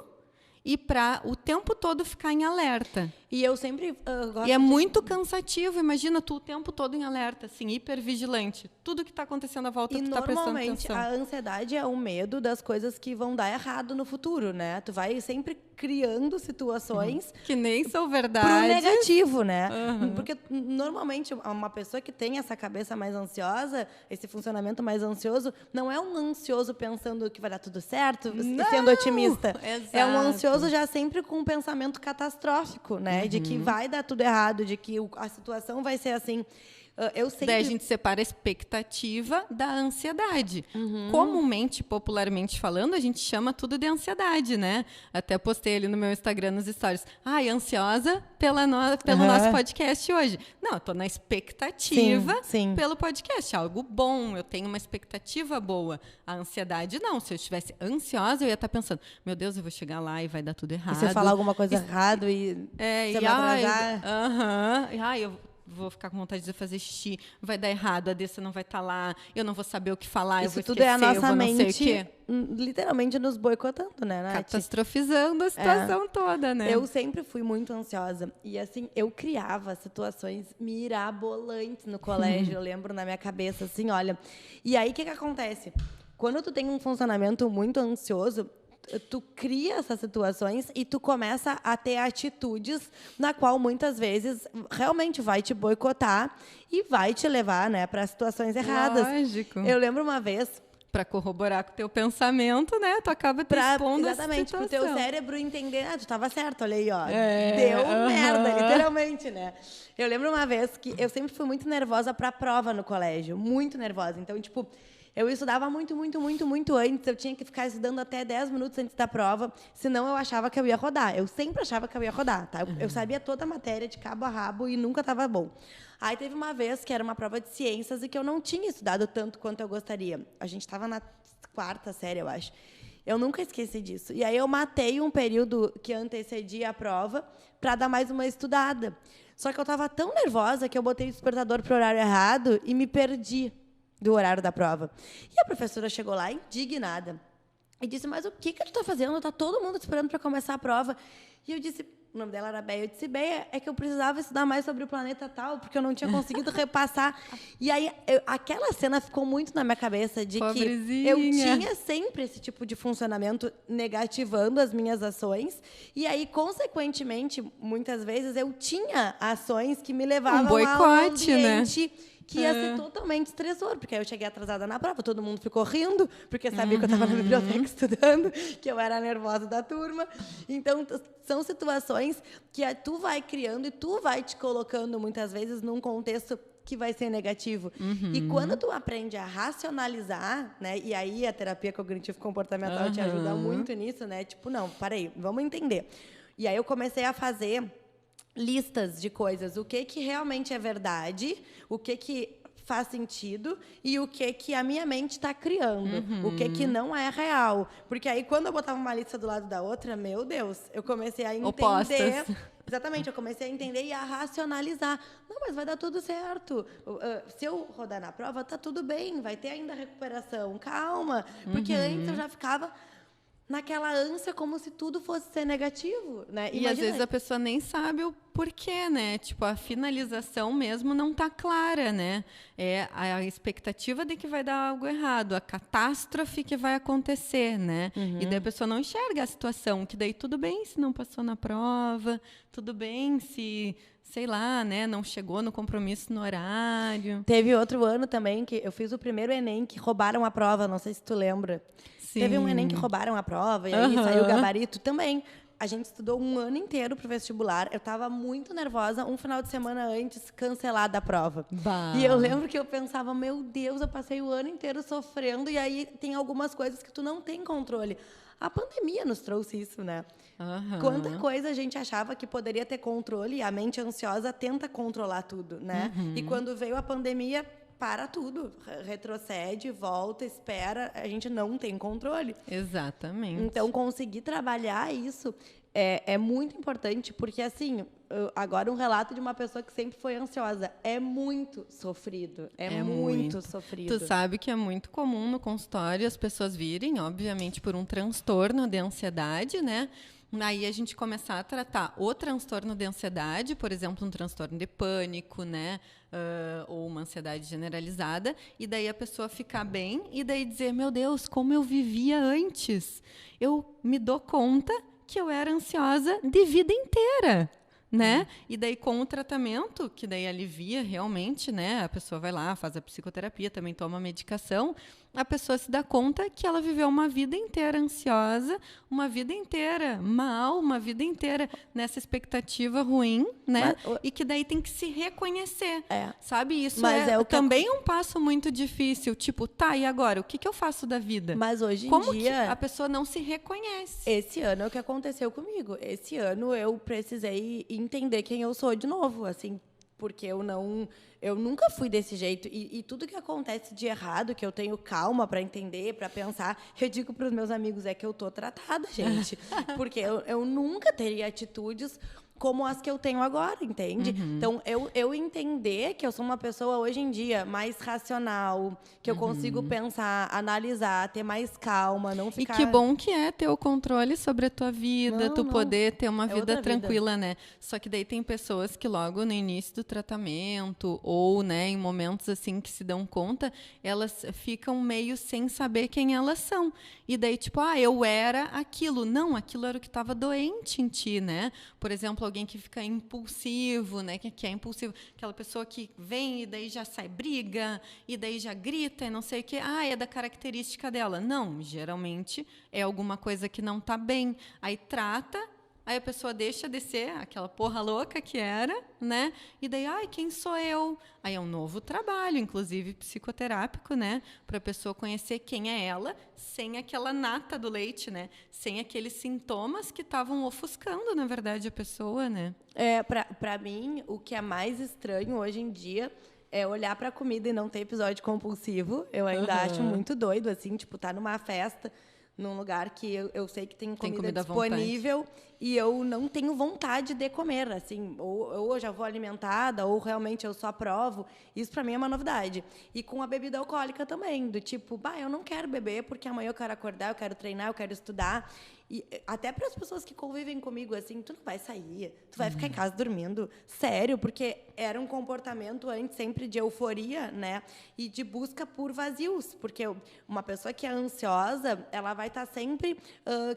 e para o tempo todo ficar em alerta. E eu sempre gosto E é muito cansativo. Imagina tu o tempo todo em alerta, assim, hipervigilante. Tudo que está acontecendo à volta, tu tá prestando normalmente atenção. a ansiedade é o medo das coisas que vão dar errado no futuro, né? Tu vai sempre criando situações Que nem são pro verdade. negativo, né? Porque normalmente uma pessoa que tem essa cabeça mais ansiosa, esse funcionamento mais ansioso, não é um ansioso pensando que vai dar tudo certo e sendo otimista. É um ansioso já sempre com um pensamento catastrófico, né? De que vai dar tudo errado, de que a situação vai ser assim. Eu sempre... Daí a gente separa a expectativa da ansiedade. Comumente, popularmente falando, a gente chama tudo de ansiedade, né? Até postei ali no meu Instagram, nos stories. Ai, ansiosa pelo nosso podcast hoje. Não, eu tô na expectativa Sim. pelo podcast. Algo bom, eu tenho uma expectativa boa. A ansiedade, não. Se eu estivesse ansiosa, eu ia estar pensando, meu Deus, eu vou chegar lá e vai dar tudo errado. E se eu falar alguma coisa errado e você vai atrasar... eu vou ficar com vontade de fazer xixi, vai dar errado, a Dessa não vai estar lá, eu não vou saber o que falar, Isso eu vou tudo esquecer, é a nossa eu vou não sei o mente quê. literalmente nos boicotando, né, Nath? Catastrofizando a situação toda, né? Eu sempre fui muito ansiosa. E, assim, eu criava situações mirabolantes no colégio. Eu lembro na minha cabeça, assim, olha... E aí, o que acontece? Quando tu tem um funcionamento muito ansioso, tu cria essas situações e tu começa a ter atitudes na qual muitas vezes realmente vai te boicotar e vai te levar, né, para situações erradas. Lógico. Eu lembro uma vez... Para corroborar com o teu pensamento, né? Tu acaba te expondo exatamente, a pro situação. teu cérebro entender, tu estava certo, olha aí, ó. Deu merda, literalmente, né? Eu lembro uma vez que eu sempre fui muito nervosa para a prova no colégio, muito nervosa. Então, tipo, eu estudava muito antes, eu tinha que ficar estudando até 10 minutos antes da prova, senão eu achava que eu ia rodar. Eu sempre achava que eu ia rodar, tá? Eu sabia toda a matéria de cabo a rabo e nunca estava bom. Aí teve uma vez que era uma prova de ciências e que eu não tinha estudado tanto quanto eu gostaria. A gente estava na 4ª série, eu acho. Eu nunca esqueci disso. E aí eu matei um período que antecedia a prova para dar mais uma estudada. Só que eu estava tão nervosa que eu botei o despertador para o horário errado e me perdi do horário da prova. E a professora chegou lá indignada e disse, mas o que tu está fazendo? Está todo mundo esperando para começar a prova. E eu disse... O nome dela era Béia. Eu disse, Béia, é que eu precisava estudar mais sobre o planeta tal, porque eu não tinha conseguido repassar. E aí, aquela cena ficou muito na minha cabeça, de Pobrezinha. que eu tinha sempre esse tipo de funcionamento negativando as minhas ações. E aí, consequentemente, muitas vezes, eu tinha ações que me levavam boicote, a um ambiente... né? Que ia ser totalmente estressor, porque aí eu cheguei atrasada na prova, todo mundo ficou rindo, porque sabia que eu estava na biblioteca estudando, que eu era a nervosa da turma. Então, são situações que tu vai criando e tu vai te colocando, muitas vezes, num contexto que vai ser negativo. E quando tu aprende a racionalizar, né? E aí a terapia cognitivo-comportamental te ajuda muito nisso, né? Tipo, não, peraí, vamos entender. E aí eu comecei a fazer... listas de coisas, o que realmente é verdade, o que faz sentido e o que a minha mente está criando, o que não é real. Porque aí, quando eu botava uma lista do lado da outra, meu Deus, eu comecei a entender... Opostas. Exatamente, eu comecei a entender e a racionalizar. Não, mas vai dar tudo certo. Se eu rodar na prova, tá tudo bem, vai ter ainda recuperação. Calma, porque antes eu já ficava... naquela ânsia como se tudo fosse ser negativo, né? E às vezes a pessoa nem sabe o porquê, né? Tipo, a finalização mesmo não está clara, né? É a expectativa de que vai dar algo errado, a catástrofe que vai acontecer, né? E daí a pessoa não enxerga a situação, que daí tudo bem se não passou na prova, tudo bem se... sei lá, né? Não chegou no compromisso no horário. Teve outro ano também que eu fiz o primeiro Enem que roubaram a prova, não sei se tu lembra. Sim. Teve um Enem que roubaram a prova e aí saiu o gabarito também. A gente estudou um ano inteiro para o vestibular. Eu estava muito nervosa. Um final de semana antes, cancelada a prova. Bah. E eu lembro que eu pensava, meu Deus, eu passei o ano inteiro sofrendo e aí tem algumas coisas que tu não tem controle. A pandemia nos trouxe isso, né? Quanta coisa a gente achava que poderia ter controle e a mente ansiosa tenta controlar tudo, né? E quando veio a pandemia, para tudo. Retrocede, volta, espera. A gente não tem controle. Exatamente. Então, conseguir trabalhar isso é muito importante, porque, assim, agora um relato de uma pessoa que sempre foi ansiosa. É muito sofrido. É muito sofrido. Tu sabe que é muito comum no consultório as pessoas virem, obviamente, por um transtorno de ansiedade, né? Aí a gente começar a tratar o transtorno de ansiedade, por exemplo, um transtorno de pânico, né? Ou uma ansiedade generalizada, e daí a pessoa ficar bem, e daí dizer, meu Deus, como eu vivia antes. Eu me dou conta que eu era ansiosa de vida inteira. Né? E daí com o tratamento, que daí alivia realmente, né? A pessoa vai lá, faz a psicoterapia, também toma medicação, a pessoa se dá conta que ela viveu uma vida inteira ansiosa, uma vida inteira mal, uma vida inteira nessa expectativa ruim, né? E que daí tem que se reconhecer, sabe? Isso também um passo muito difícil, tipo, tá, e agora? O que eu faço da vida? Mas hoje em Como dia... que a pessoa não se reconhece? Esse ano é o que aconteceu comigo. Esse ano eu precisei entender quem eu sou de novo, assim, porque eu nunca fui desse jeito, e tudo que acontece de errado, que eu tenho calma para entender, para pensar, eu digo para os meus amigos, é que eu tô tratada, gente, porque eu nunca teria atitudes como as que eu tenho agora, entende? Então, eu entender que eu sou uma pessoa, hoje em dia, mais racional, que eu consigo pensar, analisar, ter mais calma, não ficar... E que bom que é ter o controle sobre a tua vida, poder ter uma vida tranquila, né? Só que daí tem pessoas que logo no início do tratamento, ou, né, em momentos assim que se dão conta, elas ficam meio sem saber quem elas são. E daí, tipo, eu era aquilo. Não, aquilo era o que estava doente em ti, né? Por exemplo, alguém que fica impulsivo, né? Que é impulsivo. Aquela pessoa que vem e daí já sai briga, e daí já grita e não sei o quê. É da característica dela. Não, geralmente é alguma coisa que não está bem. Aí trata, aí a pessoa deixa de ser aquela porra louca que era, né? E daí, quem sou eu? Aí é um novo trabalho, inclusive psicoterápico, né? Para a pessoa conhecer quem é ela, sem aquela nata do leite, né? Sem aqueles sintomas que estavam ofuscando, na verdade, a pessoa, né? Para mim, o que é mais estranho hoje em dia é olhar para a comida e não ter episódio compulsivo. Eu ainda acho muito doido, assim, tipo, tá numa festa, num lugar que eu sei que tem comida disponível e eu não tenho vontade de comer, assim, ou eu já vou alimentada, ou realmente eu só aprovo. Isso para mim é uma novidade. E com a bebida alcoólica também, do tipo, eu não quero beber porque amanhã eu quero acordar, eu quero treinar, eu quero estudar. E até para as pessoas que convivem comigo, assim, tu não vai sair, tu vai ficar em casa dormindo. Sério, porque era um comportamento antes sempre de euforia, né? E de busca por vazios. Porque uma pessoa que é ansiosa, ela vai estar sempre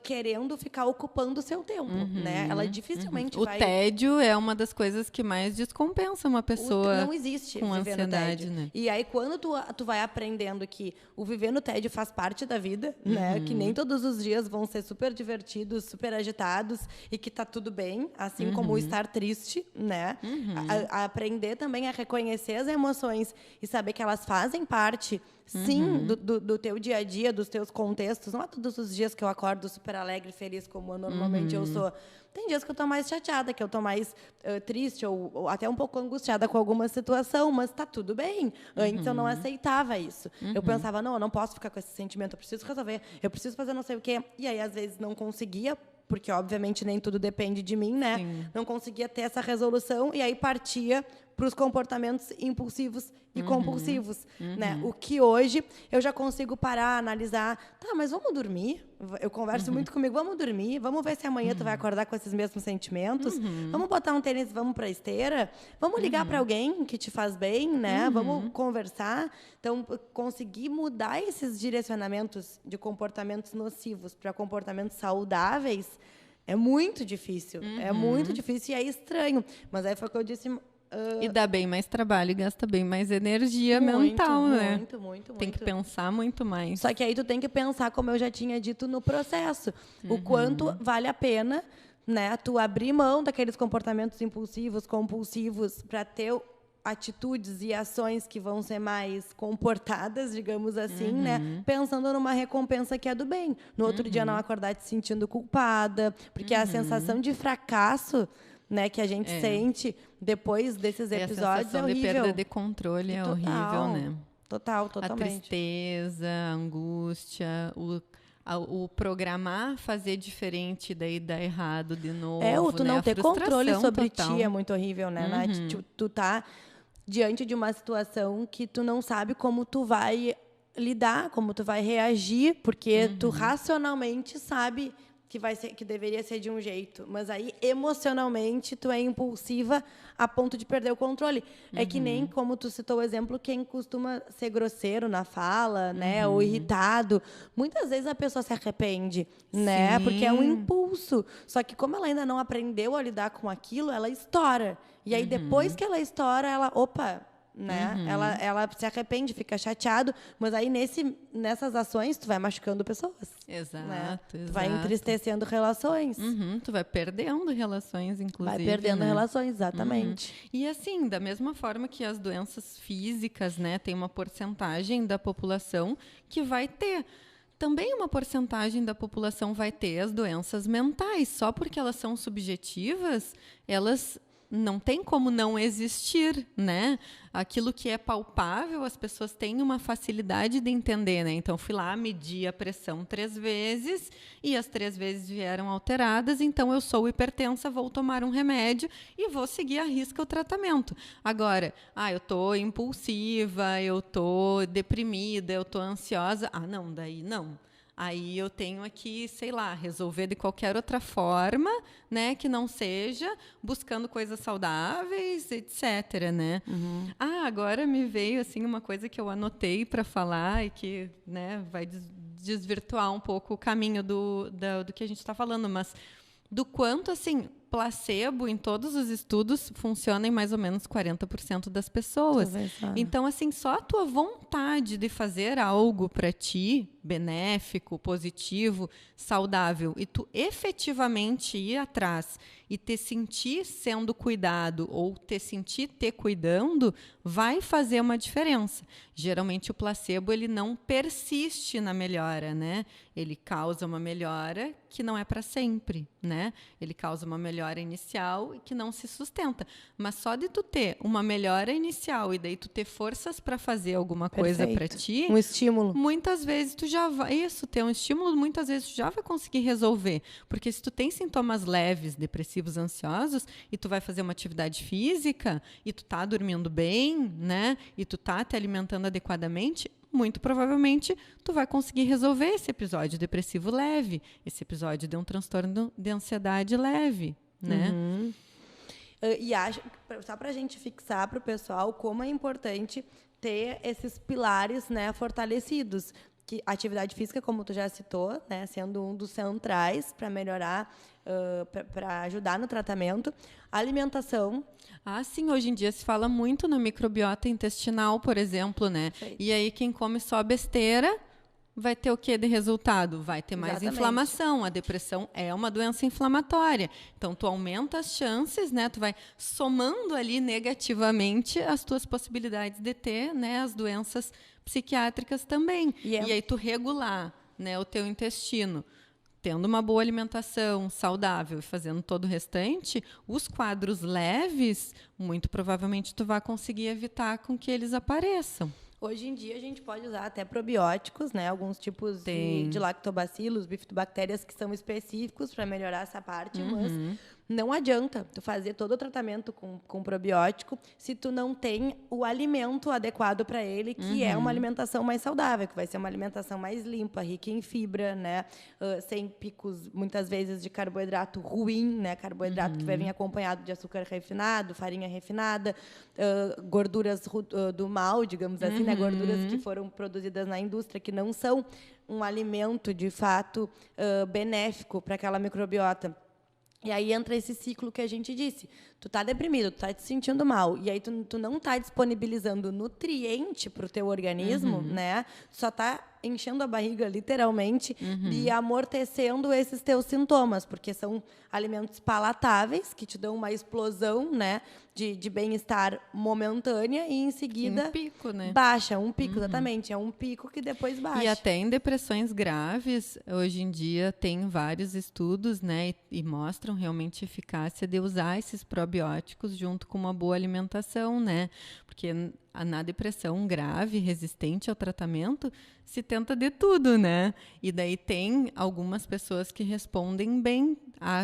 querendo ficar ocupando o seu tempo, né? Ela dificilmente vai... O tédio é uma das coisas que mais descompensa uma pessoa não existe com viver ansiedade, no tédio. Né? E aí, quando tu vai aprendendo que o viver no tédio faz parte da vida, né? Que nem todos os dias vão ser super divertidos, super agitados e que tá tudo bem, assim como o estar triste, né? A aprender também a reconhecer as emoções e saber que elas fazem parte, sim, do teu dia a dia, dos teus contextos. Não é todos os dias que eu acordo super alegre, feliz, como normalmente eu sou. Tem dias que eu estou mais chateada, que eu estou mais triste ou até um pouco angustiada com alguma situação, mas está tudo bem. Antes eu não aceitava isso. Eu pensava, não, eu não posso ficar com esse sentimento, eu preciso resolver, eu preciso fazer não sei o quê. E aí, às vezes, não conseguia, porque, obviamente, nem tudo depende de mim, né? Sim. Não conseguia ter essa resolução e aí partia para os comportamentos impulsivos e compulsivos, né? O que hoje eu já consigo parar, analisar. Tá, mas vamos dormir? Eu converso muito comigo. Vamos dormir? Vamos ver se amanhã tu vai acordar com esses mesmos sentimentos? Vamos botar um tênis, vamos para a esteira? Vamos ligar para alguém que te faz bem, né? Vamos conversar? Então, conseguir mudar esses direcionamentos de comportamentos nocivos para comportamentos saudáveis é muito difícil. É muito difícil e é estranho. Mas aí foi o que eu disse... E dá bem mais trabalho e gasta bem mais energia mental, né? Muito. Tem que pensar muito mais. Só que aí tu tem que pensar, como eu já tinha dito no processo, o quanto vale a pena, né, tu abrir mão daqueles comportamentos impulsivos, compulsivos, para ter atitudes e ações que vão ser mais comportadas, digamos assim, né? Pensando numa recompensa que é do bem. No outro dia não acordar te sentindo culpada, porque a sensação de fracasso, né, que a gente sente depois desses episódios é horrível. A sensação de perda de controle é horrível, né? Totalmente. A tristeza, a angústia, o programar fazer diferente, daí dar errado de novo. Tu não ter controle sobre ti é muito horrível, né, Nath? Tu tá diante de uma situação que tu não sabe como tu vai lidar, como tu vai reagir, porque tu racionalmente sabe que deveria ser de um jeito, mas aí emocionalmente tu é impulsiva a ponto de perder o controle. É que nem, como tu citou o exemplo, quem costuma ser grosseiro na fala, né, ou irritado, muitas vezes a pessoa se arrepende, né, porque é um impulso. Só que como ela ainda não aprendeu a lidar com aquilo, ela estoura. E aí depois que ela estoura, né? Ela se arrepende, fica chateado, mas aí nessas ações tu vai machucando pessoas. Exato, né? Tu exato. vai entristecendo relações. Tu vai perdendo relações, inclusive. Vai perdendo né? relações, exatamente. E assim, da mesma forma que as doenças físicas, né, tem uma porcentagem da população que vai ter. Também uma porcentagem da população vai ter as doenças mentais. Só porque elas são subjetivas, elas não tem como não existir, né? Aquilo que é palpável, as pessoas têm uma facilidade de entender, né? Então, fui lá, medi a pressão 3 vezes e as 3 vezes vieram alteradas, então eu sou hipertensa, vou tomar um remédio e vou seguir à risca o tratamento. Agora, eu tô impulsiva, eu tô deprimida, eu tô ansiosa. Não, daí não. Aí eu tenho aqui, sei lá, resolver de qualquer outra forma, né, que não seja buscando coisas saudáveis, etc, né? Agora me veio assim uma coisa que eu anotei para falar e que, né, vai desvirtuar um pouco o caminho do que a gente está falando, mas do quanto assim placebo em todos os estudos funciona em mais ou menos 40% das pessoas. Então, assim, só a tua vontade de fazer algo para ti, benéfico, positivo, saudável, e tu efetivamente ir atrás e te sentir sendo cuidado ou te sentir te cuidando, vai fazer uma diferença. Geralmente o placebo ele não persiste na melhora, né? Ele causa uma melhora que não é para sempre, né? Ele causa uma melhora inicial e que não se sustenta. Mas só de tu ter uma melhora inicial e daí tu ter forças para fazer alguma coisa para ti, um estímulo. Muitas vezes tu já vai, ter um estímulo, muitas vezes tu já vai conseguir resolver. Porque se tu tem sintomas leves, depressivos, ansiosos, e tu vai fazer uma atividade física, e tu tá dormindo bem, né? E tu tá te alimentando adequadamente, muito provavelmente tu vai conseguir resolver esse episódio depressivo leve, esse episódio de um transtorno de ansiedade leve, né? E acho, só para a gente fixar para o pessoal como é importante ter esses pilares, né, fortalecidos. Que a atividade física, como tu já citou, né, sendo um dos centrais para melhorar, para ajudar no tratamento. A alimentação. Sim, hoje em dia se fala muito na microbiota intestinal, por exemplo, né? E aí quem come só besteira vai ter o que de resultado? Vai ter mais inflamação. A depressão é uma doença inflamatória. Então, tu aumenta as chances, né? Tu vai somando ali negativamente as tuas possibilidades de ter, né, as doenças psiquiátricas também. E aí tu regular, né, o teu intestino, tendo uma boa alimentação saudável e fazendo todo o restante, os quadros leves, muito provavelmente tu vai conseguir evitar com que eles apareçam. Hoje em dia a gente pode usar até probióticos, né? Alguns tipos de lactobacilos, bifidobactérias que são específicos para melhorar essa parte, mas não adianta tu fazer todo o tratamento com probiótico se tu não tem o alimento adequado para ele, que é uma alimentação mais saudável, que vai ser uma alimentação mais limpa, rica em fibra, né? Sem picos, muitas vezes, de carboidrato ruim, né? Carboidrato que vai vir acompanhado de açúcar refinado, farinha refinada, gorduras do mal, digamos assim, né? Gorduras que foram produzidas na indústria, que não são um alimento, de fato, benéfico para aquela microbiota. E aí entra esse ciclo que a gente disse. Tu tá deprimido, tu tá te sentindo mal, e aí tu não tá disponibilizando nutriente para o teu organismo, né? Tu só tá enchendo a barriga, literalmente, e amortecendo esses teus sintomas, porque são alimentos palatáveis, que te dão uma explosão, né, de bem-estar momentânea, e em seguida um pico, né? Baixa, um pico, exatamente. É um pico que depois baixa. E até em depressões graves, hoje em dia tem vários estudos, né, e mostram realmente a eficácia de usar esses probióticos junto com uma boa alimentação, né? Porque na depressão grave, resistente ao tratamento, se tenta de tudo, né? E daí tem algumas pessoas que respondem bem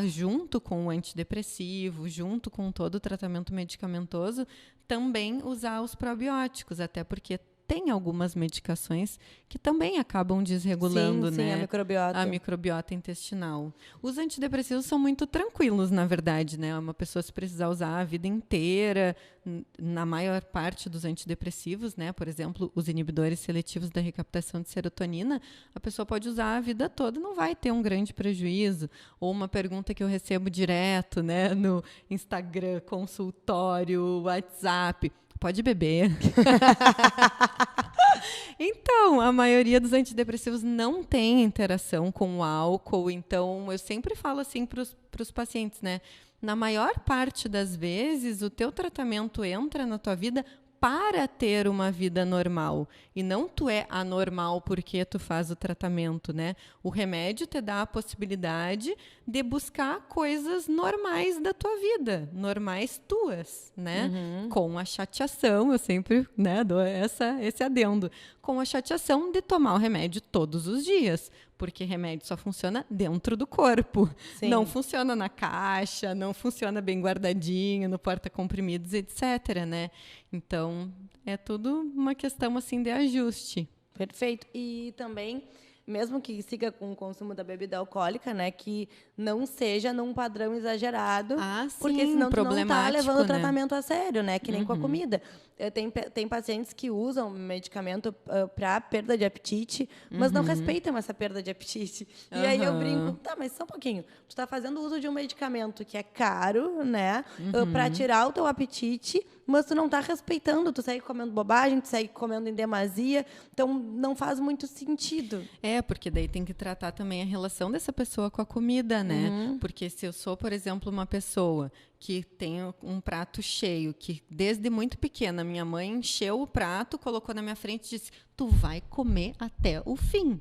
junto com o antidepressivo, junto com todo o tratamento medicamentoso, também usar os probióticos, até porque tem algumas medicações que também acabam desregulando, sim, né, a microbiota intestinal. Os antidepressivos são muito tranquilos, na verdade, né? Uma pessoa, se precisar usar a vida inteira, na maior parte dos antidepressivos, né? Por exemplo, os inibidores seletivos da recaptação de serotonina, a pessoa pode usar a vida toda, não vai ter um grande prejuízo. Ou uma pergunta que eu recebo direto, né, no Instagram, consultório, WhatsApp: pode beber? Então, a maioria dos antidepressivos não tem interação com o álcool. Então, eu sempre falo assim para os pacientes, né? Na maior parte das vezes, o teu tratamento entra na tua vida para ter uma vida normal. E não tu é anormal porque tu faz o tratamento, né? O remédio te dá a possibilidade de buscar coisas normais da tua vida, normais tuas, né? Com a chateação, eu sempre, né, dou esse adendo, com a chateação de tomar o remédio todos os dias, porque remédio só funciona dentro do corpo. Sim. Não funciona na caixa, não funciona bem guardadinho, no porta-comprimidos, etc., né? Então, é tudo uma questão, assim, de ajuste. Perfeito. E também, mesmo que siga com o consumo da bebida alcoólica, né, que não seja num padrão exagerado, porque senão tu não tá levando o tratamento a sério, né, que nem com a comida. Tem pacientes que usam medicamento para perda de apetite, mas não respeitam essa perda de apetite. E aí eu brinco, tá, mas só um pouquinho. Tu está fazendo uso de um medicamento que é caro, né, para tirar o teu apetite, mas tu não está respeitando, tu segue comendo bobagem, tu segue comendo em demasia, então não faz muito sentido. Porque daí tem que tratar também a relação dessa pessoa com a comida, né? Porque se eu sou, por exemplo, uma pessoa que tem um prato cheio, que desde muito pequena minha mãe encheu o prato, colocou na minha frente e disse: tu vai comer até o fim.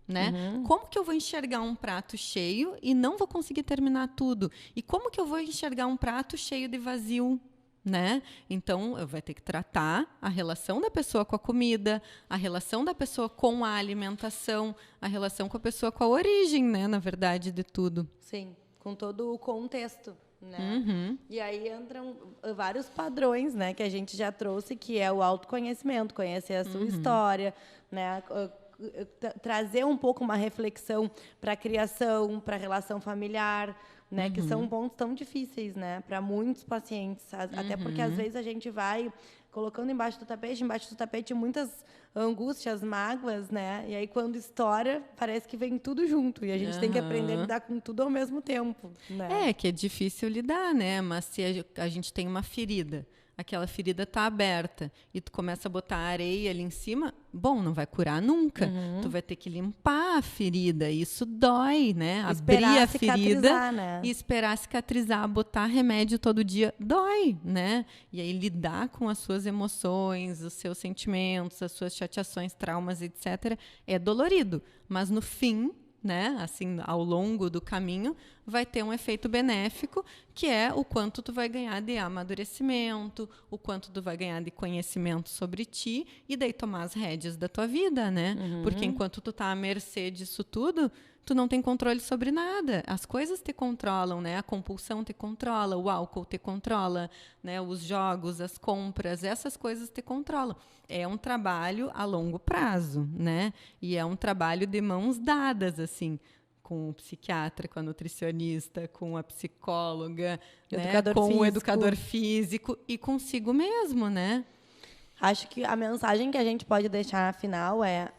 Né? Como que eu vou enxergar um prato cheio e não vou conseguir terminar tudo? E como que eu vou enxergar um prato cheio de vazio? Né? Então, eu vou ter que tratar a relação da pessoa com a comida, a relação da pessoa com a alimentação, a relação com a pessoa com a origem, né? Na verdade, de tudo. Sim, com todo o contexto, né? E aí entram vários padrões, né, que a gente já trouxe, que é o autoconhecimento, conhecer a sua história, né? Trazer um pouco uma reflexão para a criação, para a relação familiar, né, que são pontos tão difíceis, né, para muitos pacientes, até porque às vezes a gente vai colocando embaixo do tapete muitas angústias, mágoas, né, e aí quando estoura parece que vem tudo junto e a gente tem que aprender a lidar com tudo ao mesmo tempo, né? Que é difícil lidar, né, mas se a gente tem uma ferida, aquela ferida está aberta e tu começa a botar areia ali em cima, bom, não vai curar nunca. Tu vai ter que limpar a ferida, isso dói, né? Abrir a ferida, né? E esperar cicatrizar, botar remédio todo dia, dói, né? E aí lidar com as suas emoções, os seus sentimentos, as suas chateações, traumas, etc., é dolorido, mas no fim, né, assim, ao longo do caminho, vai ter um efeito benéfico, que é o quanto tu vai ganhar de amadurecimento, o quanto tu vai ganhar de conhecimento sobre ti, e daí tomar as rédeas da tua vida, né? Porque enquanto tu tá à mercê disso tudo, tu não tem controle sobre nada. As coisas te controlam, né? A compulsão te controla, o álcool te controla, né? Os jogos, as compras, essas coisas te controlam. É um trabalho a longo prazo, né? E é um trabalho de mãos dadas, assim, com o psiquiatra, com a nutricionista, com a psicóloga, né? Com o educador físico e consigo mesmo, né? Acho que a mensagem que a gente pode deixar afinal é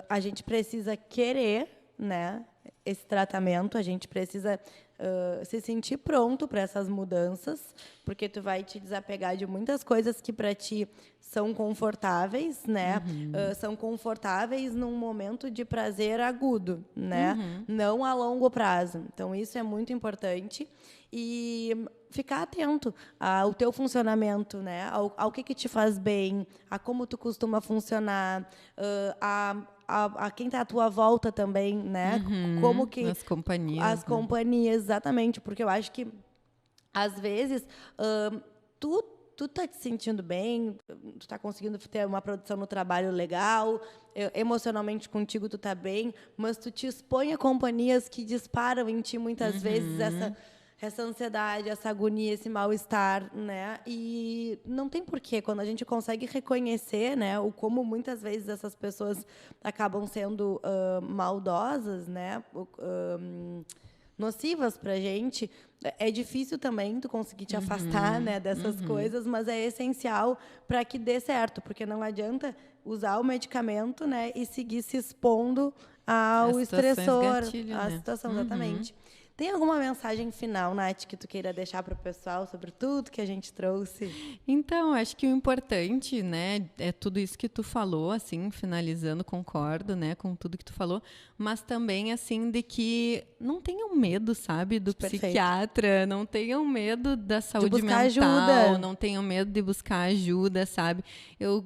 a gente precisa querer, né, esse tratamento, a gente precisa se sentir pronto para essas mudanças, porque tu vai te desapegar de muitas coisas que para ti são confortáveis, né? São confortáveis num momento de prazer agudo, né? Não a longo prazo. Então isso é muito importante e ficar atento ao teu funcionamento, né? Ao que te faz bem, a como tu costuma funcionar, a quem está à tua volta também, né? Como que as companhias, as companhias, exatamente, porque eu acho que às vezes tu tá te sentindo bem, tu tá conseguindo ter uma produção no trabalho legal, emocionalmente contigo tu tá bem, mas tu te expõe a companhias que disparam em ti muitas vezes essa ansiedade, essa agonia, esse mal-estar, né? E não tem porquê, quando a gente consegue reconhecer, né, o como muitas vezes essas pessoas acabam sendo maldosas, né, nocivas para a gente, é difícil também tu conseguir te afastar, né, dessas coisas, mas é essencial para que dê certo, porque não adianta usar o medicamento, né, e seguir se expondo ao estressor, gatilho, à né? situação, exatamente. Tem alguma mensagem final, Nath, que tu queira deixar para o pessoal sobre tudo que a gente trouxe? Então, acho que o importante, né, é tudo isso que tu falou, assim, finalizando, concordo, né, com tudo que tu falou, mas também, assim, de que não tenham medo, sabe, do psiquiatra, não tenham medo da saúde mental, ajuda. não tenham medo de buscar ajuda, sabe? Eu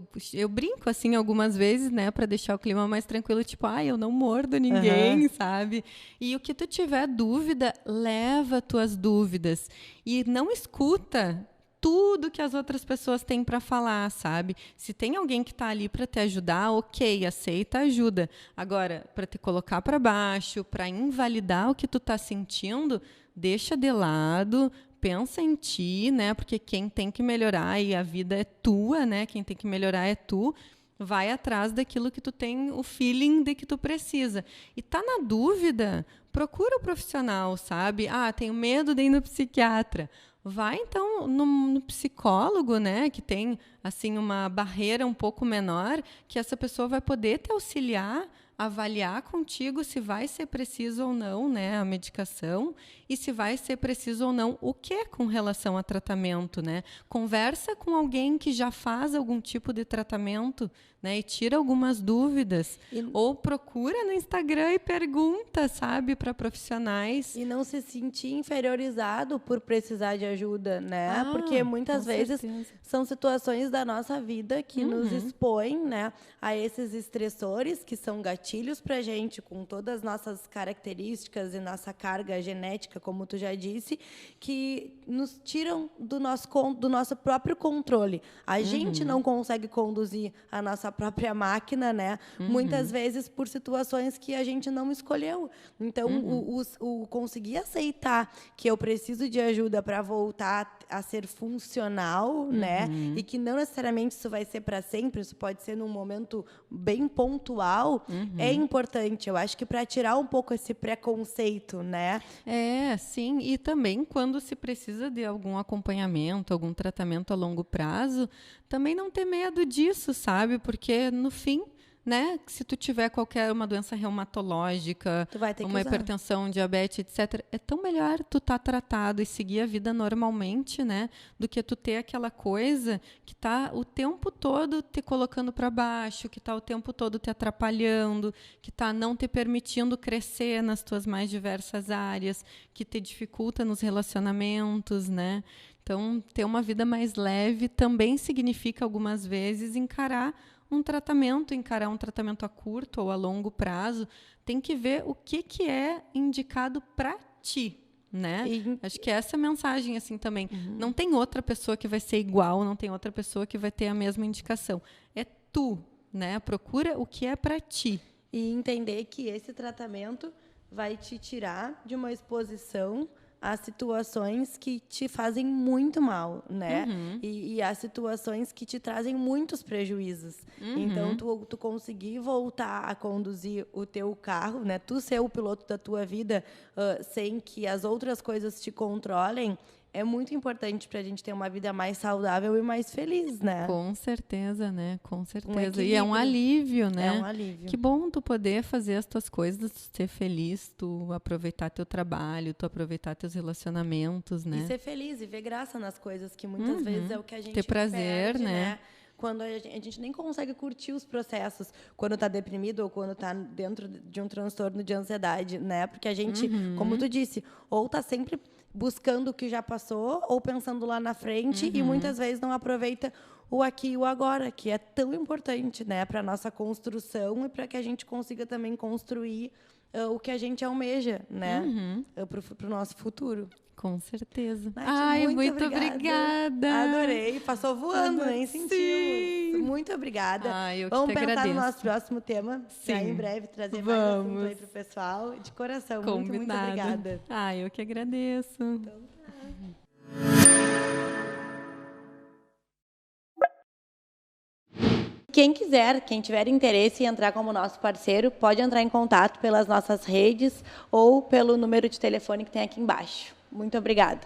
brinco, assim, algumas vezes, né, para deixar o clima mais tranquilo, tipo, eu não mordo ninguém, sabe? E o que tu tiver dúvida, leva tuas dúvidas e não escuta tudo que as outras pessoas têm para falar, sabe? Se tem alguém que está ali para te ajudar, ok, aceita a ajuda. Agora, para te colocar para baixo, para invalidar o que tu está sentindo, deixa de lado, pensa em ti, né? Porque quem tem que melhorar e a vida é tua, né? Quem tem que melhorar é tu. Vai atrás daquilo que tu tem o feeling de que tu precisa. E tá na dúvida, procura o profissional, sabe? Tenho medo de ir no psiquiatra. Vai, então, no psicólogo, né? Que tem, assim, uma barreira um pouco menor, que essa pessoa vai poder te auxiliar, avaliar contigo se vai ser preciso ou não, né, a medicação, e se vai ser preciso ou não o que com relação a tratamento, né? Conversa com alguém que já faz algum tipo de tratamento, né, e tira algumas dúvidas. Ou procura no Instagram e pergunta, sabe, para profissionais. E não se sentir inferiorizado por precisar de ajuda, né? Porque muitas vezes são situações da nossa vida que nos expõem, né, a esses estressores que são gatilhos para a gente, com todas as nossas características e nossa carga genética, como tu já disse, que nos tiram do nosso próprio controle. A gente não consegue conduzir a nossa própria máquina, né? Muitas vezes por situações que a gente não escolheu. Então, o conseguir aceitar que eu preciso de ajuda para voltar a ser funcional, né? E que não necessariamente isso vai ser para sempre, isso pode ser num momento bem pontual, é importante. Eu acho que para tirar um pouco esse preconceito, né? Sim. E também quando se precisa de algum acompanhamento, algum tratamento a longo prazo, também não ter medo disso, sabe? Porque no fim, né, se tu tiver uma doença reumatológica, uma hipertensão, diabetes, etc., é tão melhor tu estar tratado e seguir a vida normalmente, né, do que tu ter aquela coisa que tá o tempo todo te colocando para baixo, que tá o tempo todo te atrapalhando, que tá não te permitindo crescer nas tuas mais diversas áreas, que te dificulta nos relacionamentos, né? Então, ter uma vida mais leve também significa, algumas vezes, encarar um tratamento a curto ou a longo prazo. Tem que ver o que é indicado para ti, né? Acho que essa é a mensagem, assim, também. Não tem outra pessoa que vai ser igual, não tem outra pessoa que vai ter a mesma indicação. É tu, né? Procura o que é para ti. E entender que esse tratamento vai te tirar de uma exposição a situações que te fazem muito mal, né? E as situações que te trazem muitos prejuízos. Então, tu conseguir voltar a conduzir o teu carro, né? Tu ser o piloto da tua vida, sem que as outras coisas te controlem, é muito importante para a gente ter uma vida mais saudável e mais feliz, né? Com certeza, né? Com certeza. E é um alívio, né? É um alívio. Que bom tu poder fazer as tuas coisas, ser feliz, tu aproveitar teu trabalho, tu aproveitar teus relacionamentos, né? E ser feliz e ver graça nas coisas, que muitas vezes é o que a gente ter prazer, perde, né? Quando a gente nem consegue curtir os processos, quando está deprimido ou quando está dentro de um transtorno de ansiedade, né? Porque a gente, como tu disse, ou está sempre buscando o que já passou ou pensando lá na frente e muitas vezes não aproveita o aqui e o agora, que é tão importante, né, para a nossa construção e para que a gente consiga também construir o que a gente almeja, né, para o nosso futuro. Com certeza. Nath, Ai, muito obrigada. Adorei. Passou voando, nem sentimos. Muito obrigada. Ai, eu que Vamos te pensar agradeço. no nosso próximo tema. Sim. Em breve trazer mais assunto aí pro pessoal. De coração, muito obrigada. Ai, eu que agradeço. Então, quem tiver interesse em entrar como nosso parceiro, pode entrar em contato pelas nossas redes ou pelo número de telefone que tem aqui embaixo. Muito obrigada.